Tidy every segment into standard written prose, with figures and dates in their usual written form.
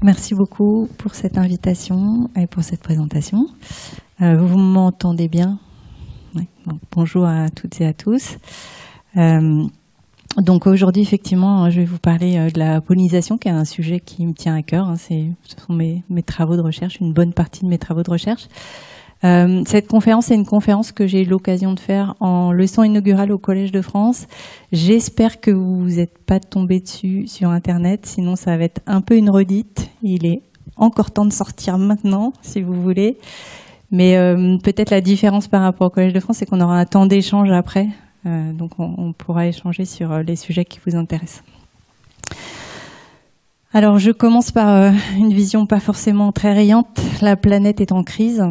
Merci beaucoup pour cette invitation et pour cette présentation. Vous m'entendez bien? Oui. Donc, bonjour à toutes et à tous. Donc aujourd'hui, effectivement, je vais vous parler de la pollinisation, qui est un sujet qui me tient à cœur. Ce sont mes travaux de recherche, une bonne partie de mes travaux de recherche. Cette conférence est une conférence que j'ai eu l'occasion de faire en leçon inaugurale au Collège de France. J'espère que vous n'êtes pas tombé dessus sur Internet, sinon ça va être un peu une redite. Il est encore temps de sortir maintenant, si vous voulez. Mais peut-être la différence par rapport au Collège de France, c'est qu'on aura un temps d'échange après. Donc on pourra échanger sur les sujets qui vous intéressent. Alors je commence par une vision pas forcément très riante. La planète est en crise.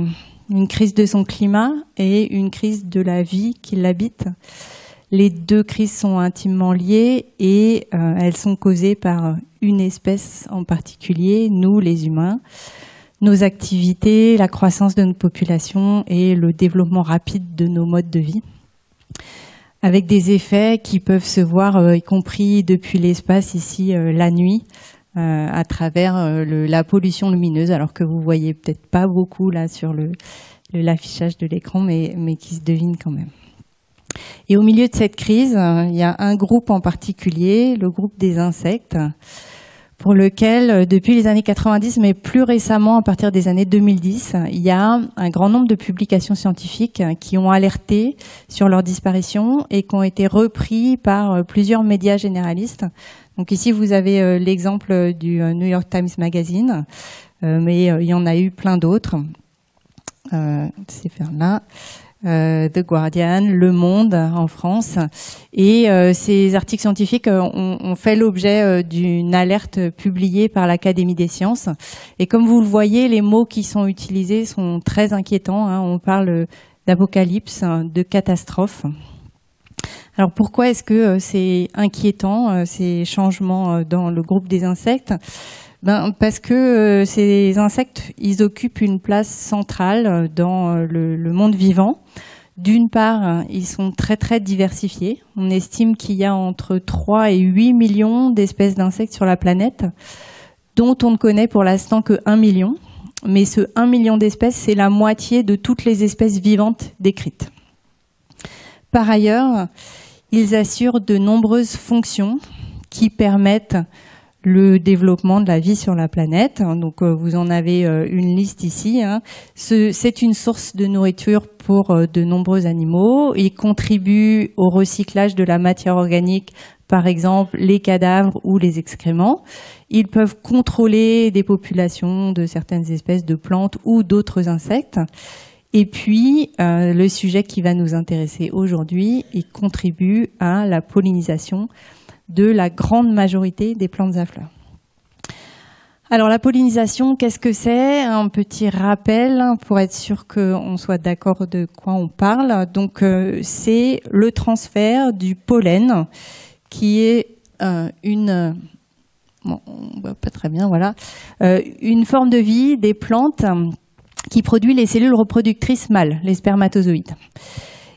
Une crise de son climat et une crise de la vie qui l'habite. Les deux crises sont intimement liées et elles sont causées par une espèce en particulier, nous les humains, nos activités, la croissance de notre population et le développement rapide de nos modes de vie, avec des effets qui peuvent se voir, y compris depuis l'espace ici, la nuit, à travers la pollution lumineuse, alors que vous voyez peut-être pas beaucoup là sur l'affichage de l'écran, mais qui se devine quand même. Et au milieu de cette crise, il y a un groupe en particulier, le groupe des insectes, pour lequel, depuis les années 90, mais plus récemment, à partir des années 2010, il y a un grand nombre de publications scientifiques qui ont alerté sur leur disparition et qui ont été repris par plusieurs médias généralistes. Donc ici, vous avez l'exemple du New York Times Magazine, mais il y en a eu plein d'autres. C'est vers là. The Guardian, Le Monde en France. Et ces articles scientifiques ont fait l'objet d'une alerte publiée par l'Académie des sciences. Et comme vous le voyez, les mots qui sont utilisés sont très inquiétants. On parle d'apocalypse, de catastrophe. Alors pourquoi est-ce que c'est inquiétant, ces changements dans le groupe des insectes ? Parce que ces insectes, ils occupent une place centrale dans le monde vivant. D'une part, ils sont très très diversifiés. On estime qu'il y a entre 3 et 8 millions d'espèces d'insectes sur la planète, dont on ne connaît pour l'instant que 1 million. Mais ce 1 million d'espèces, c'est la moitié de toutes les espèces vivantes décrites. Par ailleurs, ils assurent de nombreuses fonctions qui permettent le développement de la vie sur la planète. Donc vous en avez une liste ici. C'est une source de nourriture pour de nombreux animaux. Ils contribuent au recyclage de la matière organique, par exemple les cadavres ou les excréments. Ils peuvent contrôler des populations de certaines espèces de plantes ou d'autres insectes. Et puis, le sujet qui va nous intéresser aujourd'hui, il contribue à la pollinisation de la grande majorité des plantes à fleurs. Alors la pollinisation, qu'est-ce que c'est? Un petit rappel pour être sûr qu'on soit d'accord de quoi on parle. Donc c'est le transfert du pollen qui est une forme de vie des plantes qui produit les cellules reproductrices mâles, les spermatozoïdes.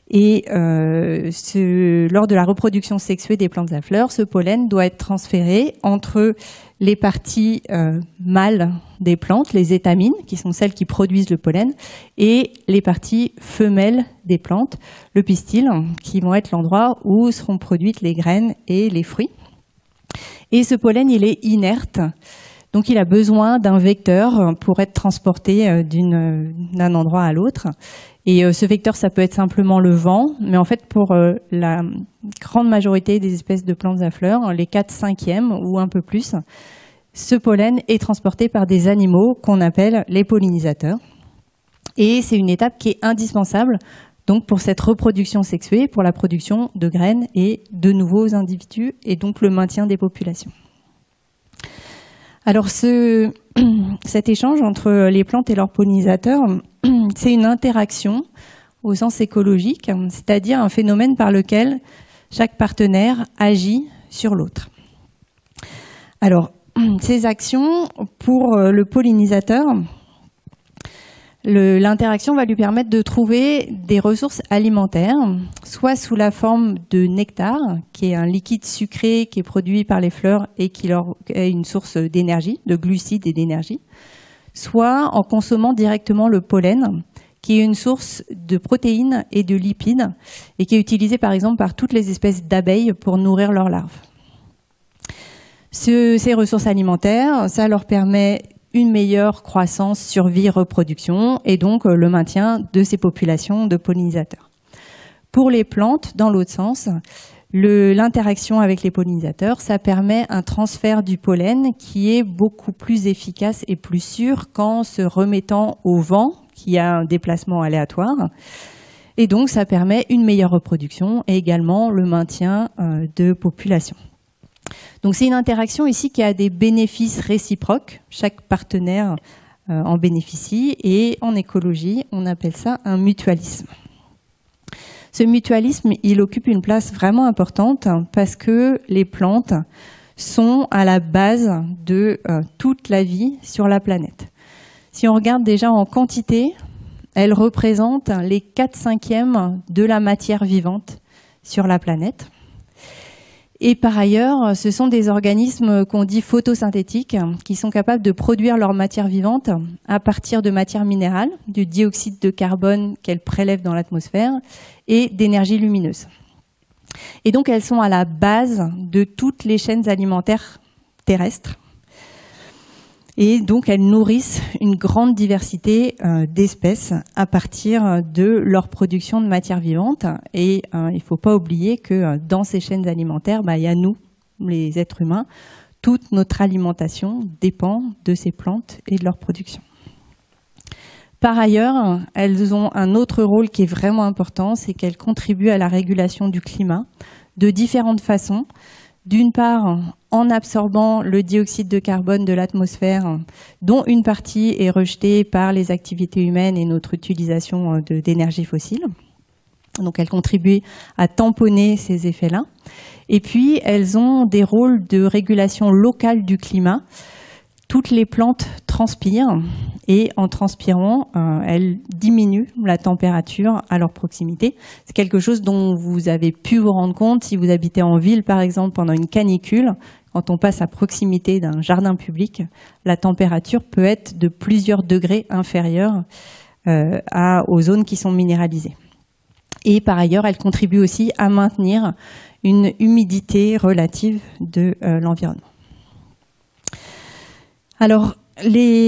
Et lors de la reproduction sexuée des plantes à fleurs, ce pollen doit être transféré entre les parties mâles des plantes, les étamines, qui sont celles qui produisent le pollen, et les parties femelles des plantes, le pistil, qui vont être l'endroit où seront produites les graines et les fruits. Et ce pollen, il est inerte. Donc il a besoin d'un vecteur pour être transporté d'un endroit à l'autre. Et ce vecteur, ça peut être simplement le vent, mais en fait pour la grande majorité des espèces de plantes à fleurs, les 4/5e ou un peu plus, ce pollen est transporté par des animaux qu'on appelle les pollinisateurs. Et c'est une étape qui est indispensable donc pour cette reproduction sexuée, pour la production de graines et de nouveaux individus, et donc le maintien des populations. Alors cet échange entre les plantes et leurs pollinisateurs, c'est une interaction au sens écologique, c'est-à-dire un phénomène par lequel chaque partenaire agit sur l'autre. Alors, ces actions, pour le pollinisateur, L'interaction va lui permettre de trouver des ressources alimentaires, soit sous la forme de nectar, qui est un liquide sucré qui est produit par les fleurs et qui leur est une source d'énergie, de glucides et d'énergie, soit en consommant directement le pollen, qui est une source de protéines et de lipides et qui est utilisée par exemple par toutes les espèces d'abeilles pour nourrir leurs larves. Ces ressources alimentaires, ça leur permet une meilleure croissance, survie, reproduction et donc le maintien de ces populations de pollinisateurs. Pour les plantes, dans l'autre sens, l'interaction avec les pollinisateurs, ça permet un transfert du pollen qui est beaucoup plus efficace et plus sûr qu'en se remettant au vent, qui a un déplacement aléatoire. Et donc, ça permet une meilleure reproduction et également le maintien de populations. Donc, c'est une interaction ici qui a des bénéfices réciproques. Chaque partenaire en bénéficie. Et en écologie, on appelle ça un mutualisme. Ce mutualisme, il occupe une place vraiment importante parce que les plantes sont à la base de toute la vie sur la planète. Si on regarde déjà en quantité, elles représentent les 4/5 de la matière vivante sur la planète. Et par ailleurs, ce sont des organismes qu'on dit photosynthétiques qui sont capables de produire leur matière vivante à partir de matières minérales, du dioxyde de carbone qu'elles prélèvent dans l'atmosphère et d'énergie lumineuse. Et donc elles sont à la base de toutes les chaînes alimentaires terrestres. Et donc elles nourrissent une grande diversité d'espèces à partir de leur production de matière vivante. Et il ne faut pas oublier que dans ces chaînes alimentaires, il y a nous, les êtres humains. Toute notre alimentation dépend de ces plantes et de leur production. Par ailleurs, elles ont un autre rôle qui est vraiment important, c'est qu'elles contribuent à la régulation du climat de différentes façons. D'une part, en absorbant le dioxyde de carbone de l'atmosphère, dont une partie est rejetée par les activités humaines et notre utilisation d'énergie fossile. Donc elles contribuent à tamponner ces effets-là. Et puis, elles ont des rôles de régulation locale du climat. Toutes les plantes transpirent et en transpirant, elles diminuent la température à leur proximité. C'est quelque chose dont vous avez pu vous rendre compte si vous habitez en ville, par exemple, pendant une canicule. Quand on passe à proximité d'un jardin public, la température peut être de plusieurs degrés inférieure aux zones qui sont minéralisées. Et par ailleurs, elles contribuent aussi à maintenir une humidité relative de l'environnement. Alors,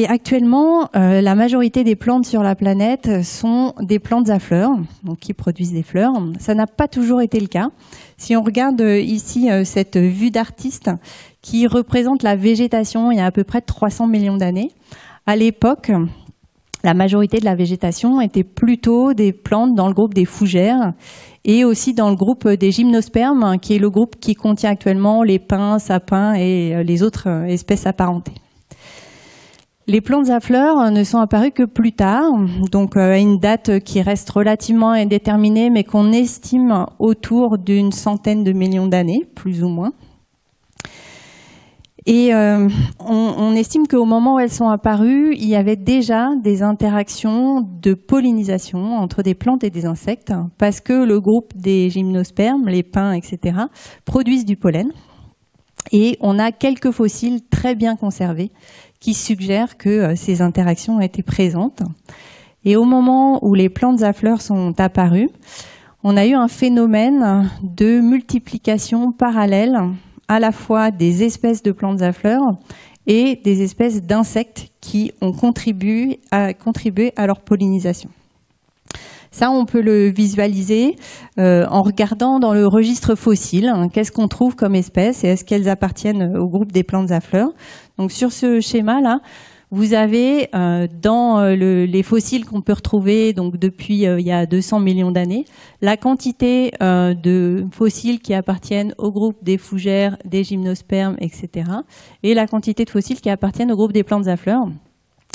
actuellement, la majorité des plantes sur la planète sont des plantes à fleurs, donc qui produisent des fleurs. Ça n'a pas toujours été le cas. Si on regarde ici cette vue d'artiste qui représente la végétation il y a à peu près 300 millions d'années, à l'époque, la majorité de la végétation était plutôt des plantes dans le groupe des fougères et aussi dans le groupe des gymnospermes, qui est le groupe qui contient actuellement les pins, sapins et les autres espèces apparentées. Les plantes à fleurs ne sont apparues que plus tard, donc à une date qui reste relativement indéterminée, mais qu'on estime autour d'une centaine de millions d'années, plus ou moins. Et on estime qu'au moment où elles sont apparues, il y avait déjà des interactions de pollinisation entre des plantes et des insectes, parce que le groupe des gymnospermes, les pins, etc., produisent du pollen. Et on a quelques fossiles très bien conservés qui suggèrent que ces interactions étaient présentes. Et au moment où les plantes à fleurs sont apparues, on a eu un phénomène de multiplication parallèle à la fois des espèces de plantes à fleurs et des espèces d'insectes qui ont contribué à leur pollinisation. Ça, on peut le visualiser en regardant dans le registre fossile. Qu'est-ce qu'on trouve comme espèces et est-ce qu'elles appartiennent au groupe des plantes à fleurs? Donc sur ce schéma-là, vous avez dans les fossiles qu'on peut retrouver donc depuis il y a 200 millions d'années, la quantité de fossiles qui appartiennent au groupe des fougères, des gymnospermes, etc. et la quantité de fossiles qui appartiennent au groupe des plantes à fleurs.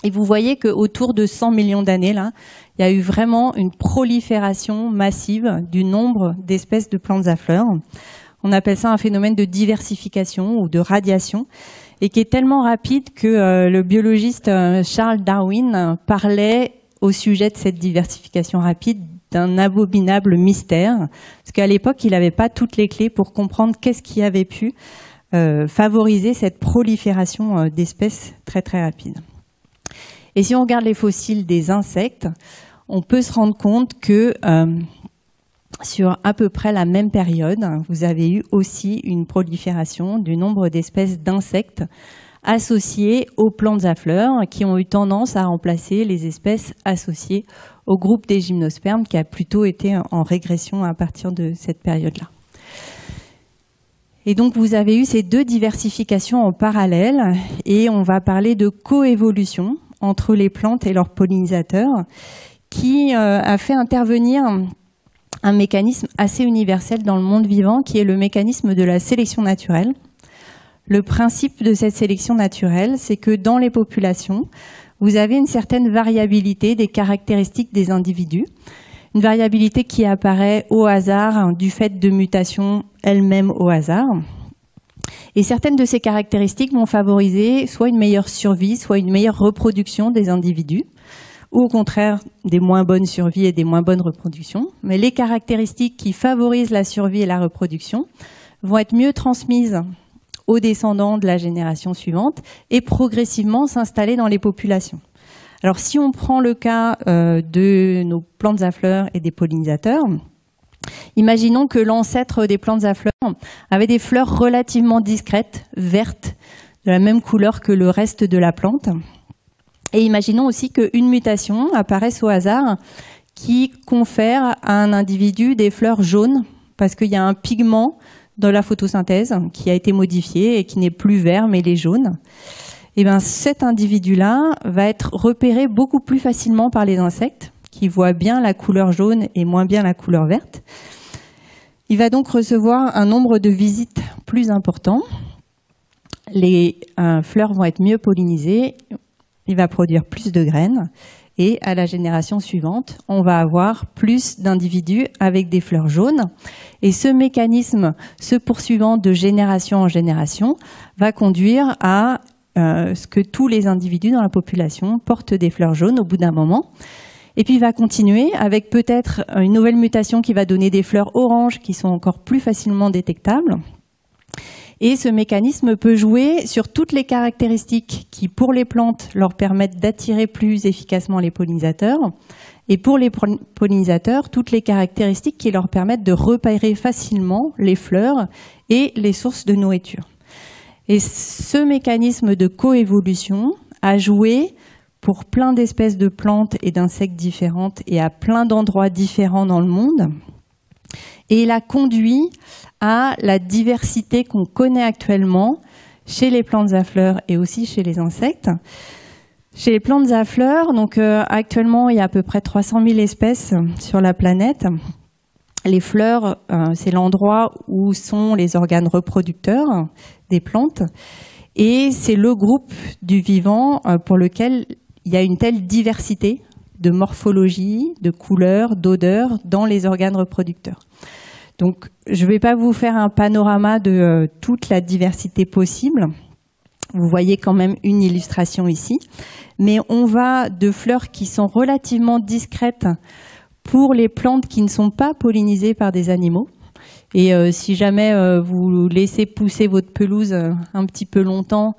Et vous voyez qu'autour de 100 millions d'années, là, il y a eu vraiment une prolifération massive du nombre d'espèces de plantes à fleurs. On appelle ça un phénomène de diversification ou de radiation, et qui est tellement rapide que le biologiste Charles Darwin parlait au sujet de cette diversification rapide d'un abominable mystère, parce qu'à l'époque, il n'avait pas toutes les clés pour comprendre qu'est-ce qui avait pu favoriser cette prolifération d'espèces très très rapide. Et si on regarde les fossiles des insectes, on peut se rendre compte que sur à peu près la même période, vous avez eu aussi une prolifération du nombre d'espèces d'insectes associées aux plantes à fleurs qui ont eu tendance à remplacer les espèces associées au groupe des gymnospermes qui a plutôt été en régression à partir de cette période-là. Et donc vous avez eu ces deux diversifications en parallèle et on va parler de coévolution entre les plantes et leurs pollinisateurs qui a fait intervenir un mécanisme assez universel dans le monde vivant qui est le mécanisme de la sélection naturelle. Le principe de cette sélection naturelle, c'est que dans les populations, vous avez une certaine variabilité des caractéristiques des individus, une variabilité qui apparaît au hasard du fait de mutations elles-mêmes au hasard. Et certaines de ces caractéristiques vont favoriser soit une meilleure survie, soit une meilleure reproduction des individus, ou au contraire des moins bonnes survies et des moins bonnes reproductions. Mais les caractéristiques qui favorisent la survie et la reproduction vont être mieux transmises aux descendants de la génération suivante et progressivement s'installer dans les populations. Alors si on prend le cas de nos plantes à fleurs et des pollinisateurs, imaginons que l'ancêtre des plantes à fleurs avait des fleurs relativement discrètes, vertes, de la même couleur que le reste de la plante. Et imaginons aussi qu'une mutation apparaisse au hasard qui confère à un individu des fleurs jaunes parce qu'il y a un pigment dans la photosynthèse qui a été modifié et qui n'est plus vert mais il est jaune. Et bien cet individu-là va être repéré beaucoup plus facilement par les insectes qui voient bien la couleur jaune et moins bien la couleur verte. Il va donc recevoir un nombre de visites plus important. Les fleurs vont être mieux pollinisées, il va produire plus de graines et à la génération suivante, on va avoir plus d'individus avec des fleurs jaunes. Et ce mécanisme, se poursuivant de génération en génération, va conduire à ce que tous les individus dans la population portent des fleurs jaunes au bout d'un moment. Et puis il va continuer avec peut-être une nouvelle mutation qui va donner des fleurs oranges qui sont encore plus facilement détectables. Et ce mécanisme peut jouer sur toutes les caractéristiques qui, pour les plantes, leur permettent d'attirer plus efficacement les pollinisateurs. Et pour les pollinisateurs, toutes les caractéristiques qui leur permettent de repérer facilement les fleurs et les sources de nourriture. Et ce mécanisme de coévolution a joué pour plein d'espèces de plantes et d'insectes différentes et à plein d'endroits différents dans le monde. Et il a conduit à la diversité qu'on connaît actuellement chez les plantes à fleurs et aussi chez les insectes. Chez les plantes à fleurs, donc actuellement il y a à peu près 300 000 espèces sur la planète. Les fleurs, c'est l'endroit où sont les organes reproducteurs des plantes et c'est le groupe du vivant pour lequel il y a une telle diversité de morphologie, de couleurs, d'odeurs dans les organes reproducteurs. Donc, je ne vais pas vous faire un panorama de toute la diversité possible. Vous voyez quand même une illustration ici. Mais on va de fleurs qui sont relativement discrètes pour les plantes qui ne sont pas pollinisées par des animaux. Et si jamais vous laissez pousser votre pelouse un petit peu longtemps,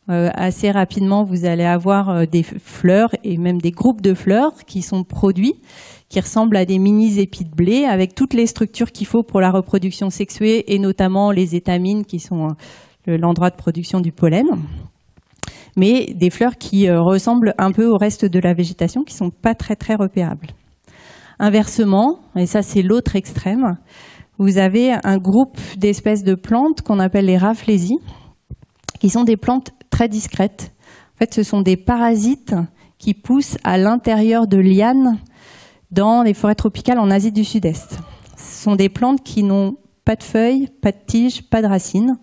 assez rapidement, vous allez avoir des fleurs et même des groupes de fleurs qui sont produits, qui ressemblent à des mini-épis de blé avec toutes les structures qu'il faut pour la reproduction sexuée et notamment les étamines qui sont l'endroit de production du pollen. Mais des fleurs qui ressemblent un peu au reste de la végétation qui ne sont pas très très repérables. Inversement, et ça c'est l'autre extrême, vous avez un groupe d'espèces de plantes qu'on appelle les Rafflésies, qui sont des plantes très discrètes. En fait, ce sont des parasites qui poussent à l'intérieur de lianes dans les forêts tropicales en Asie du Sud-Est. Ce sont des plantes qui n'ont pas de feuilles, pas de tiges, pas de racines.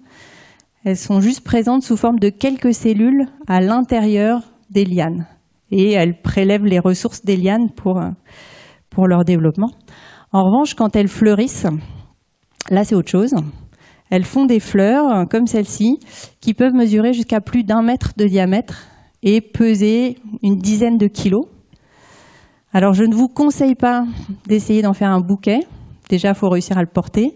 Elles sont juste présentes sous forme de quelques cellules à l'intérieur des lianes. Et elles prélèvent les ressources des lianes pour leur développement. En revanche, quand elles fleurissent, là c'est autre chose. Elles font des fleurs comme celle-ci qui peuvent mesurer jusqu'à plus d'1 mètre de diamètre et peser une dizaine de kilos. Alors je ne vous conseille pas d'essayer d'en faire un bouquet. Déjà, il faut réussir à le porter.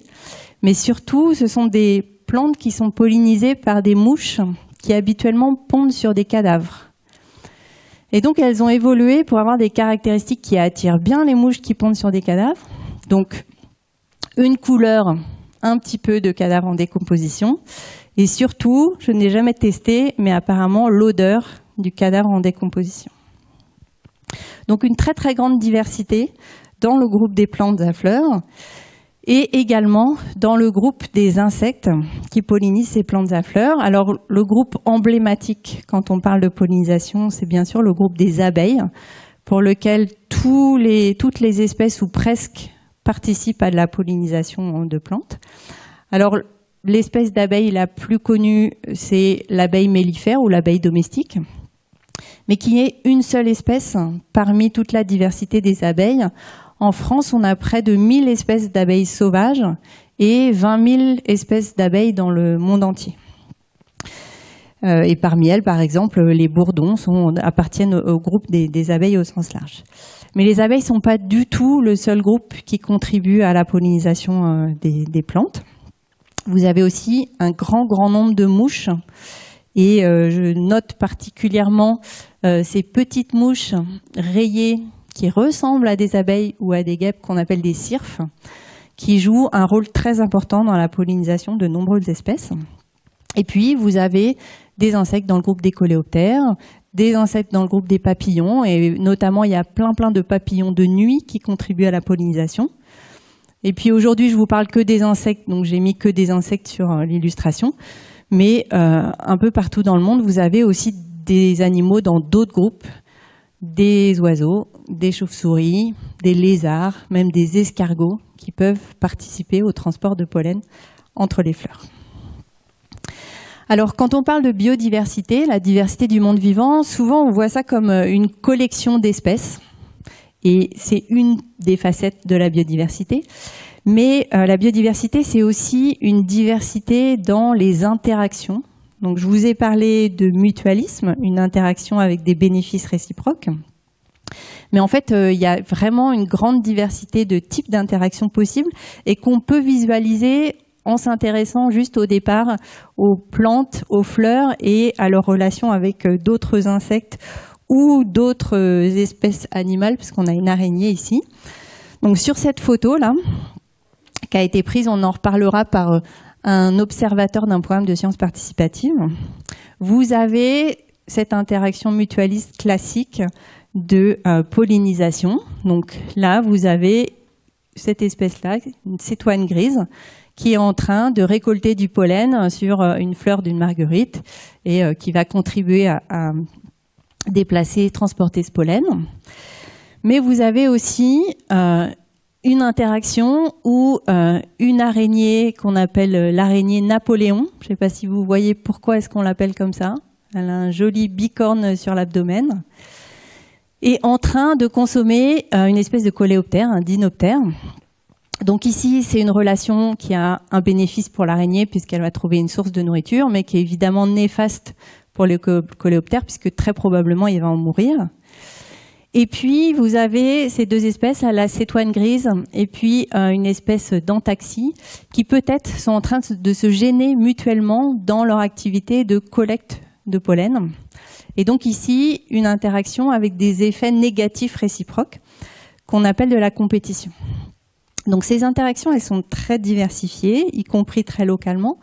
Mais surtout, ce sont des plantes qui sont pollinisées par des mouches qui habituellement pondent sur des cadavres. Et donc, elles ont évolué pour avoir des caractéristiques qui attirent bien les mouches qui pondent sur des cadavres. Donc, une couleur, un petit peu de cadavre en décomposition. Et surtout, je n'ai jamais testé, mais apparemment, l'odeur du cadavre en décomposition. Donc, une très très grande diversité dans le groupe des plantes à fleurs et également dans le groupe des insectes qui pollinisent ces plantes à fleurs. Alors, le groupe emblématique, quand on parle de pollinisation, c'est bien sûr le groupe des abeilles, pour lequel toutes les espèces ou presque participent à de la pollinisation de plantes. Alors, l'espèce d'abeille la plus connue, c'est l'abeille mellifère ou l'abeille domestique, mais qui est une seule espèce parmi toute la diversité des abeilles. En France, on a près de 1000 espèces d'abeilles sauvages et 20 000 espèces d'abeilles dans le monde entier. Et parmi elles, par exemple, les bourdons appartiennent au groupe des abeilles au sens large. Mais les abeilles ne sont pas du tout le seul groupe qui contribue à la pollinisation des plantes. Vous avez aussi un grand nombre de mouches. Et je note particulièrement ces petites mouches rayées qui ressemblent à des abeilles ou à des guêpes qu'on appelle des cirfes, qui jouent un rôle très important dans la pollinisation de nombreuses espèces. Et puis, vous avez des insectes dans le groupe des coléoptères, des insectes dans le groupe des papillons, et notamment, il y a plein de papillons de nuit qui contribuent à la pollinisation. Et puis aujourd'hui, je vous parle que des insectes, donc j'ai mis que des insectes sur l'illustration. Mais un peu partout dans le monde, vous avez aussi des animaux dans d'autres groupes, des oiseaux, des chauves-souris, des lézards, même des escargots qui peuvent participer au transport de pollen entre les fleurs. Alors, quand on parle de biodiversité, la diversité du monde vivant, souvent on voit ça comme une collection d'espèces. Et c'est une des facettes de la biodiversité. Mais la biodiversité, c'est aussi une diversité dans les interactions. Donc, je vous ai parlé de mutualisme, une interaction avec des bénéfices réciproques. Mais en fait, il y a vraiment une grande diversité de types d'interactions possibles et qu'on peut visualiser en s'intéressant juste au départ aux plantes, aux fleurs et à leur relation avec d'autres insectes ou d'autres espèces animales, puisqu'on a une araignée ici. Donc, sur cette photo-là, qui a été prise, on en reparlera par un observateur d'un programme de sciences participatives. Vous avez cette interaction mutualiste classique de pollinisation. Donc là, vous avez cette espèce-là, une cétoine grise, qui est en train de récolter du pollen sur une fleur d'une marguerite et qui va contribuer à déplacer, transporter ce pollen. Mais vous avez aussi une interaction où une araignée qu'on appelle l'araignée Napoléon, je ne sais pas si vous voyez pourquoi est-ce qu'on l'appelle comme ça, elle a un joli bicorne sur l'abdomen, est en train de consommer une espèce de coléoptère, un dynoptère. Donc ici, c'est une relation qui a un bénéfice pour l'araignée puisqu'elle va trouver une source de nourriture, mais qui est évidemment néfaste pour le coléoptère puisque très probablement il va en mourir. Et puis, vous avez ces deux espèces, la cétoine grise et puis une espèce d'antaxie qui peut-être sont en train de se gêner mutuellement dans leur activité de collecte de pollen. Et donc ici, une interaction avec des effets négatifs réciproques qu'on appelle de la compétition. Donc ces interactions, elles sont très diversifiées, y compris très localement.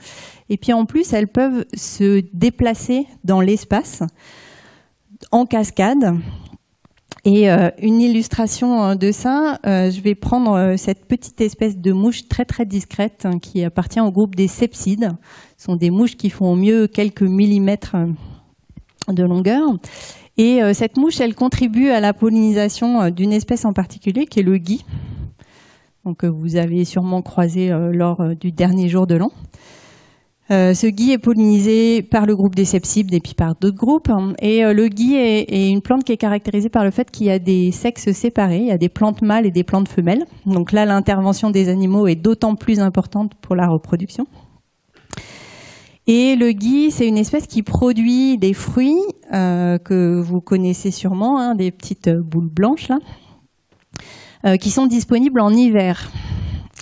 Et puis en plus, elles peuvent se déplacer dans l'espace en cascade. Et une illustration de ça, je vais prendre cette petite espèce de mouche très très discrète qui appartient au groupe des sepsides. Ce sont des mouches qui font au mieux quelques millimètres de longueur. Et cette mouche, elle contribue à la pollinisation d'une espèce en particulier qui est le gui. Donc vous avez sûrement croisé lors du dernier jour de l'an. Ce gui est pollinisé par le groupe des sepsides et puis par d'autres groupes. Et le gui est une plante qui est caractérisée par le fait qu'il y a des sexes séparés. Il y a des plantes mâles et des plantes femelles. Donc là, l'intervention des animaux est d'autant plus importante pour la reproduction. Et le gui, c'est une espèce qui produit des fruits que vous connaissez sûrement, hein, des petites boules blanches là, qui sont disponibles en hiver.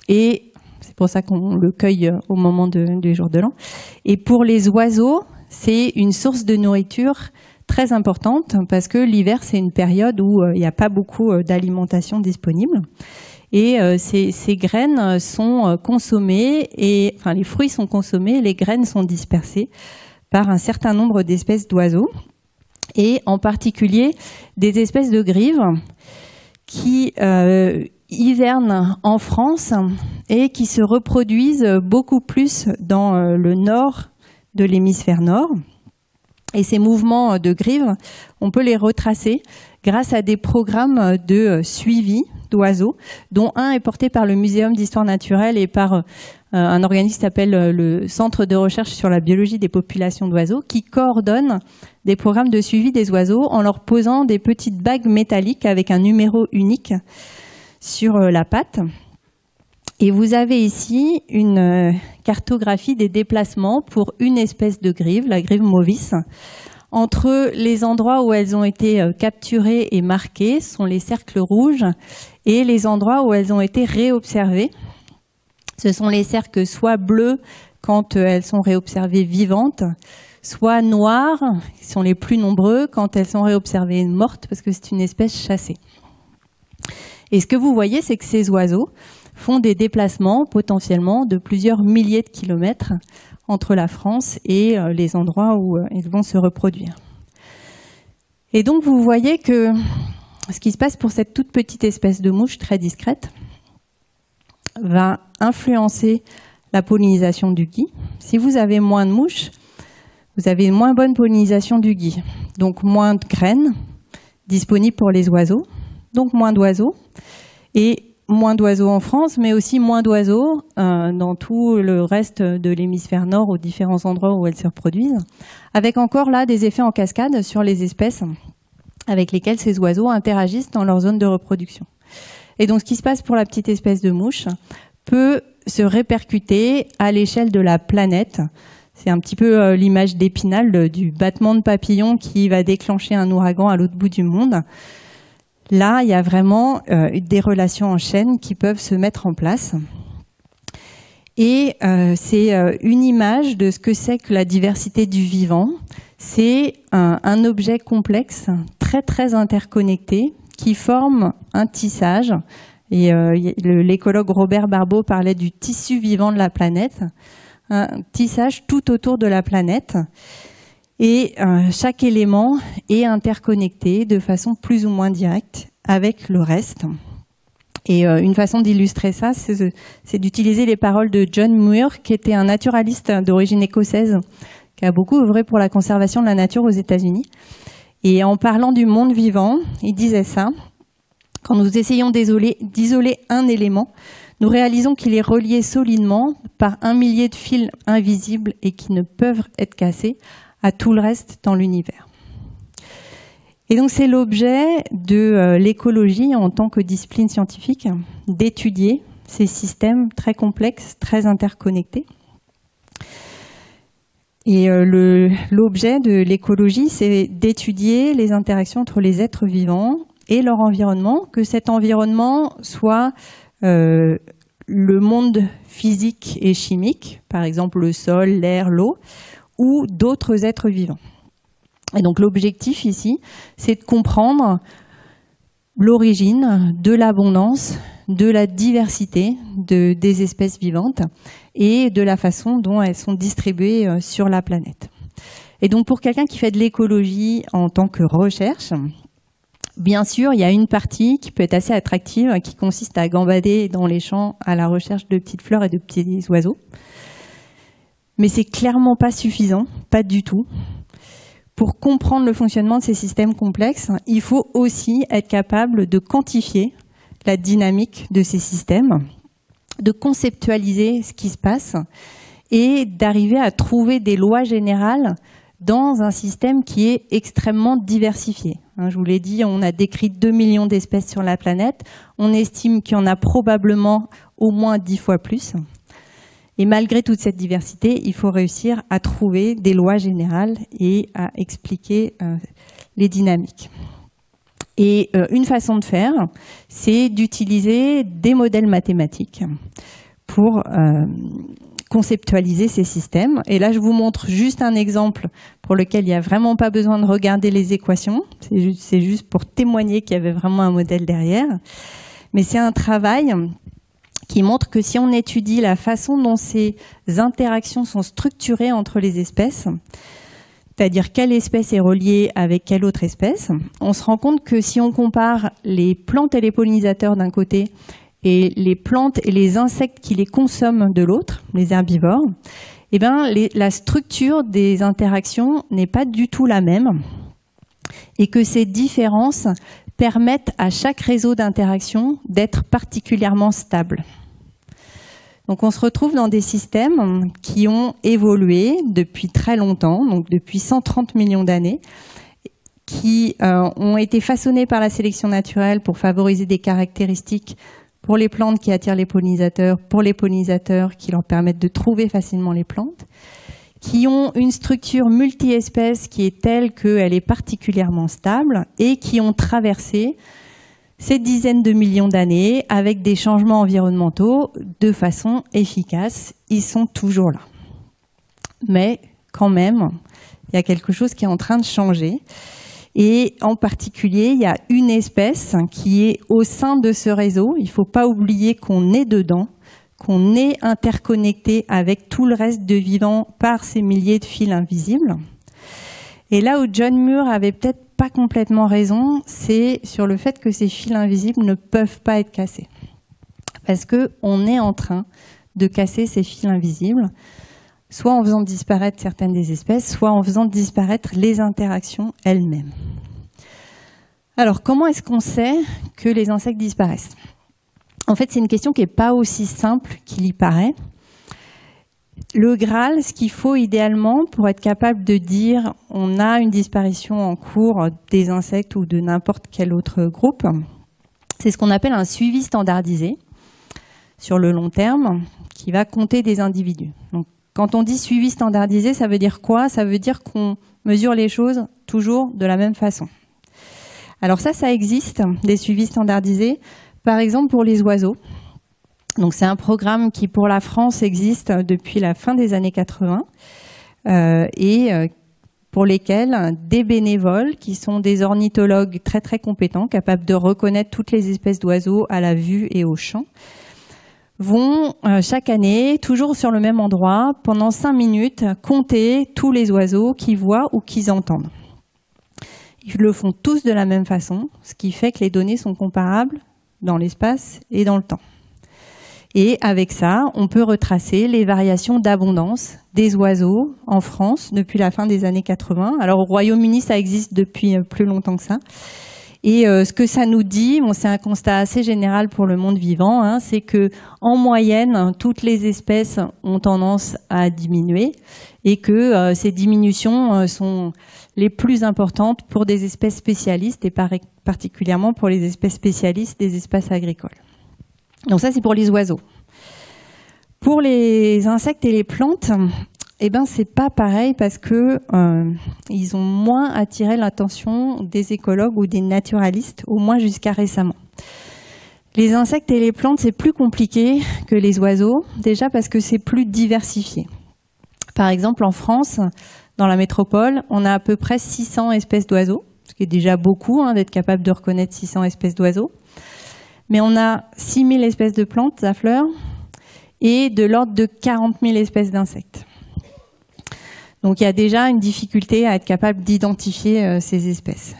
Et c'est pour ça qu'on le cueille au moment du jour de l'an. Et pour les oiseaux, c'est une source de nourriture très importante parce que l'hiver, c'est une période où il n'y a pas beaucoup d'alimentation disponible. Et ces graines sont consommées, enfin les fruits sont consommés, les graines sont dispersées par un certain nombre d'espèces d'oiseaux, et en particulier des espèces de grives qui hivernent en France et qui se reproduisent beaucoup plus dans le nord de l'hémisphère nord. Et ces mouvements de grives, on peut les retracer grâce à des programmes de suivi d'oiseaux, dont un est porté par le Muséum d'histoire naturelle et par un organisme qui s'appelle le Centre de recherche sur la biologie des populations d'oiseaux, qui coordonne des programmes de suivi des oiseaux en leur posant des petites bagues métalliques avec un numéro unique sur la patte. Et vous avez ici une cartographie des déplacements pour une espèce de grive, la grive Movis. Entre les endroits où elles ont été capturées et marquées, ce sont les cercles rouges, et les endroits où elles ont été réobservées, ce sont les cercles soit bleus quand elles sont réobservées vivantes, soit noirs, qui sont les plus nombreux, quand elles sont réobservées mortes, parce que c'est une espèce chassée. Et ce que vous voyez, c'est que ces oiseaux font des déplacements potentiellement de plusieurs milliers de kilomètres entre la France et les endroits où ils vont se reproduire. Et donc vous voyez que ce qui se passe pour cette toute petite espèce de mouche très discrète va influencer la pollinisation du gui. Si vous avez moins de mouches, vous avez une moins bonne pollinisation du gui, donc moins de graines disponibles pour les oiseaux, donc moins d'oiseaux, et moins d'oiseaux en France, mais aussi moins d'oiseaux dans tout le reste de l'hémisphère nord aux différents endroits où elles se reproduisent, avec encore là des effets en cascade sur les espèces avec lesquelles ces oiseaux interagissent dans leur zone de reproduction. Et donc ce qui se passe pour la petite espèce de mouche peut se répercuter à l'échelle de la planète. C'est un petit peu l'image d'Épinal du battement de papillon qui va déclencher un ouragan à l'autre bout du monde. Là, il y a vraiment des relations en chaîne qui peuvent se mettre en place. Et c'est une image de ce que c'est que la diversité du vivant. C'est un objet complexe, très très interconnecté, qui forme un tissage. Et l'écologue Robert Barbeau parlait du tissu vivant de la planète. Un tissage tout autour de la planète. Et chaque élément est interconnecté de façon plus ou moins directe avec le reste. Et une façon d'illustrer ça, c'est d'utiliser les paroles de John Muir, qui était un naturaliste d'origine écossaise, qui a beaucoup œuvré pour la conservation de la nature aux États-Unis. Et en parlant du monde vivant, il disait ça: quand nous essayons d'isoler un élément, nous réalisons qu'il est relié solidement par un millier de fils invisibles et qui ne peuvent être cassés à tout le reste dans l'univers. Et donc c'est l'objet de l'écologie en tant que discipline scientifique, d'étudier ces systèmes très complexes, très interconnectés. Et l'objet de l'écologie, c'est d'étudier les interactions entre les êtres vivants et leur environnement, que cet environnement soit le monde physique et chimique, par exemple le sol, l'air, l'eau, ou d'autres êtres vivants. Et donc l'objectif ici, c'est de comprendre l'origine de l'abondance, de la diversité des espèces vivantes et de la façon dont elles sont distribuées sur la planète. Et donc pour quelqu'un qui fait de l'écologie en tant que recherche, bien sûr, il y a une partie qui peut être assez attractive, qui consiste à gambader dans les champs à la recherche de petites fleurs et de petits oiseaux. Mais c'est clairement pas suffisant, pas du tout. Pour comprendre le fonctionnement de ces systèmes complexes, il faut aussi être capable de quantifier la dynamique de ces systèmes, de conceptualiser ce qui se passe et d'arriver à trouver des lois générales dans un système qui est extrêmement diversifié. Je vous l'ai dit, on a décrit 2 millions d'espèces sur la planète. On estime qu'il y en a probablement au moins 10 fois plus. Et malgré toute cette diversité, il faut réussir à trouver des lois générales et à expliquer les dynamiques. Et une façon de faire, c'est d'utiliser des modèles mathématiques pour conceptualiser ces systèmes. Et là, je vous montre juste un exemple pour lequel il n'y a vraiment pas besoin de regarder les équations. C'est juste pour témoigner qu'il y avait vraiment un modèle derrière. Mais c'est un travail qui montre que si on étudie la façon dont ces interactions sont structurées entre les espèces, c'est-à-dire quelle espèce est reliée avec quelle autre espèce, on se rend compte que si on compare les plantes et les pollinisateurs d'un côté et les plantes et les insectes qui les consomment de l'autre, les herbivores, eh ben, la structure des interactions n'est pas du tout la même et que ces différences permettent à chaque réseau d'interaction d'être particulièrement stable. Donc on se retrouve dans des systèmes qui ont évolué depuis très longtemps, donc depuis 130 millions d'années, qui ont été façonnés par la sélection naturelle pour favoriser des caractéristiques pour les plantes qui attirent les pollinisateurs, pour les pollinisateurs qui leur permettent de trouver facilement les plantes, qui ont une structure multi-espèces qui est telle qu'elle est particulièrement stable et qui ont traversé ces dizaines de millions d'années avec des changements environnementaux de façon efficace. Ils sont toujours là. Mais quand même, il y a quelque chose qui est en train de changer. Et en particulier, il y a une espèce qui est au sein de ce réseau. Il ne faut pas oublier qu'on est dedans, qu'on est interconnecté avec tout le reste de vivant par ces milliers de fils invisibles. Et là où John Muir avait peut-être pas complètement raison, c'est sur le fait que ces fils invisibles ne peuvent pas être cassés. Parce qu'on est en train de casser ces fils invisibles, soit en faisant disparaître certaines des espèces, soit en faisant disparaître les interactions elles-mêmes. Alors, comment est-ce qu'on sait que les insectes disparaissent ? En fait, c'est une question qui n'est pas aussi simple qu'il y paraît. Le Graal, ce qu'il faut idéalement pour être capable de dire on a une disparition en cours des insectes ou de n'importe quel autre groupe, c'est ce qu'on appelle un suivi standardisé sur le long terme qui va compter des individus. Donc, quand on dit suivi standardisé, ça veut dire quoi ? Ça veut dire qu'on mesure les choses toujours de la même façon. Alors ça existe, des suivis standardisés, par exemple pour les oiseaux. Donc c'est un programme qui pour la France existe depuis la fin des années 80 pour lesquels des bénévoles qui sont des ornithologues très très compétents, capables de reconnaître toutes les espèces d'oiseaux à la vue et au chant, vont chaque année, toujours sur le même endroit, pendant 5 minutes, compter tous les oiseaux qu'ils voient ou qu'ils entendent. Ils le font tous de la même façon, ce qui fait que les données sont comparables dans l'espace et dans le temps. Et avec ça, on peut retracer les variations d'abondance des oiseaux en France depuis la fin des années 80. Alors au Royaume-Uni, ça existe depuis plus longtemps que ça. Et ce que ça nous dit, bon, c'est un constat assez général pour le monde vivant, hein, c'est que en moyenne, toutes les espèces ont tendance à diminuer et que ces diminutions sont les plus importantes pour des espèces spécialistes et particulièrement pour les espèces spécialistes des espaces agricoles. Donc ça, c'est pour les oiseaux. Pour les insectes et les plantes, eh ben c'est pas pareil parce que ils ont moins attiré l'attention des écologues ou des naturalistes, au moins jusqu'à récemment. Les insectes et les plantes, c'est plus compliqué que les oiseaux, déjà parce que c'est plus diversifié. Par exemple, en France, dans la métropole, on a à peu près 600 espèces d'oiseaux, ce qui est déjà beaucoup, hein, d'être capable de reconnaître 600 espèces d'oiseaux. Mais on a 6000 espèces de plantes à fleurs et de l'ordre de 40 000 espèces d'insectes. Donc il y a déjà une difficulté à être capable d'identifier ces espèces.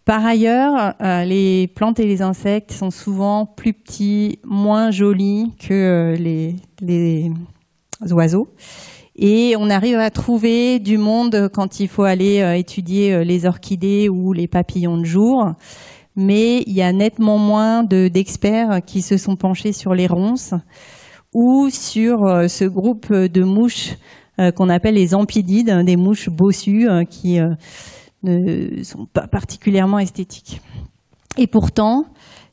Par ailleurs, les plantes et les insectes sont souvent plus petits, moins jolis que les oiseaux. Et on arrive à trouver du monde quand il faut aller étudier les orchidées ou les papillons de jour. Mais il y a nettement moins d'experts qui se sont penchés sur les ronces ou sur ce groupe de mouches qu'on appelle les ampidides, des mouches bossues qui ne sont pas particulièrement esthétiques. Et pourtant,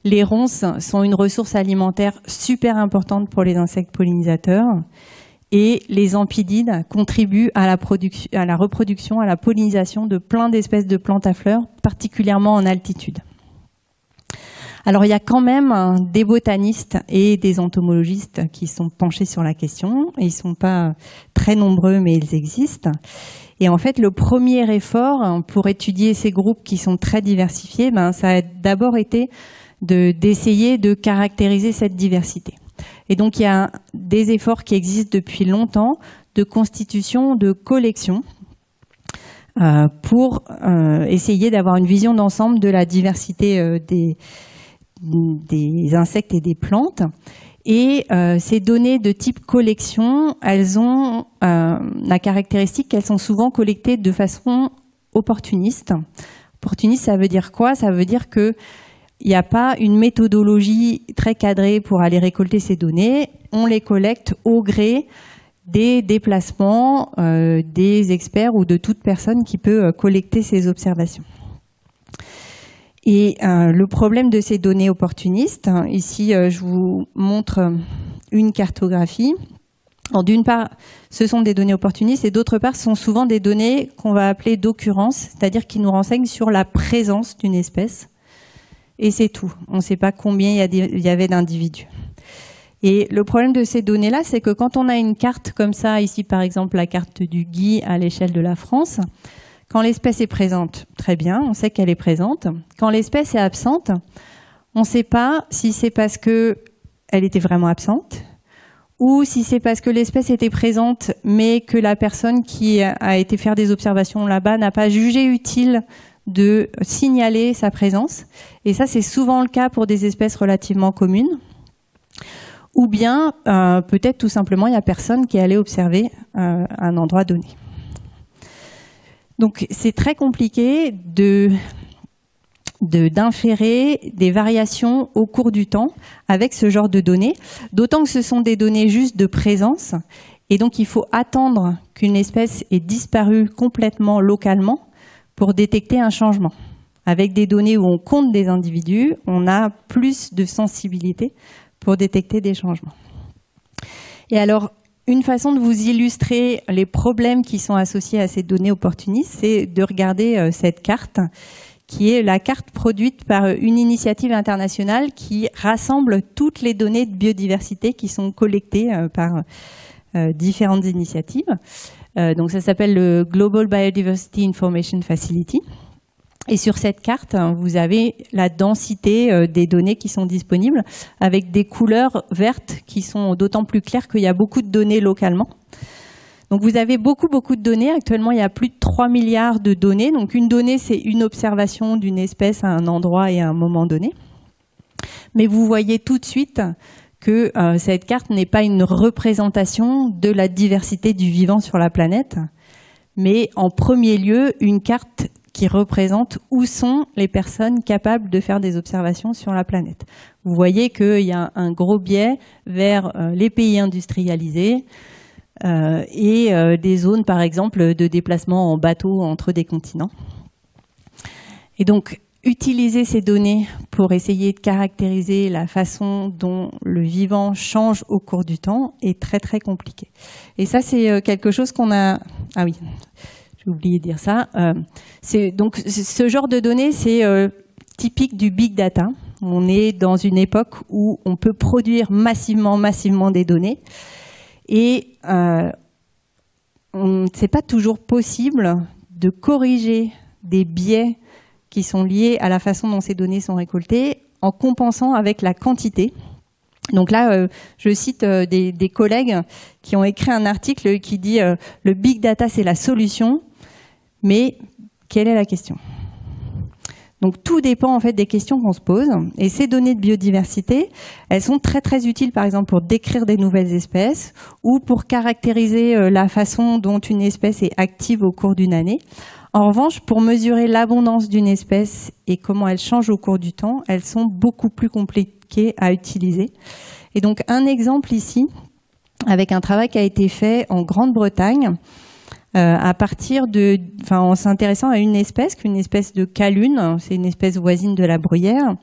les ronces sont une ressource alimentaire super importante pour les insectes pollinisateurs et les ampidides contribuent à la reproduction, à la pollinisation de plein d'espèces de plantes à fleurs, particulièrement en altitude. Alors il y a quand même des botanistes et des entomologistes qui sont penchés sur la question. Ils ne sont pas très nombreux, mais ils existent. Et en fait, le premier effort pour étudier ces groupes qui sont très diversifiés, ça a d'abord été d'essayer de caractériser cette diversité. Et donc il y a des efforts qui existent depuis longtemps de constitution de collections pour essayer d'avoir une vision d'ensemble de la diversité des insectes et des plantes. Et ces données de type collection, elles ont la caractéristique qu'elles sont souvent collectées de façon opportuniste. Opportuniste, ça veut dire quoi? Ça veut dire que il n'y a pas une méthodologie très cadrée pour aller récolter ces données. On les collecte au gré des déplacements des experts ou de toute personne qui peut collecter ces observations. Et le problème de ces données opportunistes, ici je vous montre une cartographie. D'une part, ce sont des données opportunistes et d'autre part, ce sont souvent des données qu'on va appeler d'occurrence, c'est-à-dire qui nous renseignent sur la présence d'une espèce. Et c'est tout. On ne sait pas combien il y avait d'individus. Et le problème de ces données-là, c'est que quand on a une carte comme ça, ici par exemple la carte du Gui à l'échelle de la France, quand l'espèce est présente, très bien, on sait qu'elle est présente. Quand l'espèce est absente, on ne sait pas si c'est parce qu'elle était vraiment absente ou si c'est parce que l'espèce était présente mais que la personne qui a été faire des observations là-bas n'a pas jugé utile de signaler sa présence. Et ça, c'est souvent le cas pour des espèces relativement communes. Ou bien, peut-être tout simplement, il n'y a personne qui est allé observer un endroit donné. Donc, c'est très compliqué d'inférer des variations au cours du temps avec ce genre de données, d'autant que ce sont des données juste de présence. Et donc, il faut attendre qu'une espèce ait disparu complètement localement pour détecter un changement. Avec des données où on compte des individus, on a plus de sensibilité pour détecter des changements. Et alors, une façon de vous illustrer les problèmes qui sont associés à ces données opportunistes, c'est de regarder cette carte, qui est la carte produite par une initiative internationale qui rassemble toutes les données de biodiversité qui sont collectées par différentes initiatives. Donc ça s'appelle le Global Biodiversity Information Facility. Et sur cette carte, vous avez la densité des données qui sont disponibles avec des couleurs vertes qui sont d'autant plus claires qu'il y a beaucoup de données localement. Donc vous avez beaucoup de données. Actuellement, il y a plus de 3 milliards de données. Donc une donnée, c'est une observation d'une espèce à un endroit et à un moment donné. Mais vous voyez tout de suite que cette carte n'est pas une représentation de la diversité du vivant sur la planète, mais en premier lieu, une carte qui représente où sont les personnes capables de faire des observations sur la planète. Vous voyez qu'il y a un gros biais vers les pays industrialisés et des zones, par exemple, de déplacement en bateau entre des continents. Et donc, utiliser ces données pour essayer de caractériser la façon dont le vivant change au cours du temps est très très compliqué. Et ça, c'est quelque chose qu'on a... Ah oui, j'ai oublié de dire ça. Donc, ce genre de données, c'est typique du big data. On est dans une époque où on peut produire massivement des données. Et c'est pas toujours possible de corriger des biais qui sont liés à la façon dont ces données sont récoltées en compensant avec la quantité. Donc là, je cite des collègues qui ont écrit un article qui dit le big data, c'est la solution, mais quelle est la question? Donc tout dépend en fait des questions qu'on se pose. Et ces données de biodiversité, elles sont très très utiles par exemple pour décrire des nouvelles espèces ou pour caractériser la façon dont une espèce est active au cours d'une année. En revanche, pour mesurer l'abondance d'une espèce et comment elle change au cours du temps, elles sont beaucoup plus compliquées à utiliser. Et donc un exemple ici, avec un travail qui a été fait en Grande-Bretagne, à partir en s'intéressant à une espèce de calune, c'est une espèce voisine de la bruyère,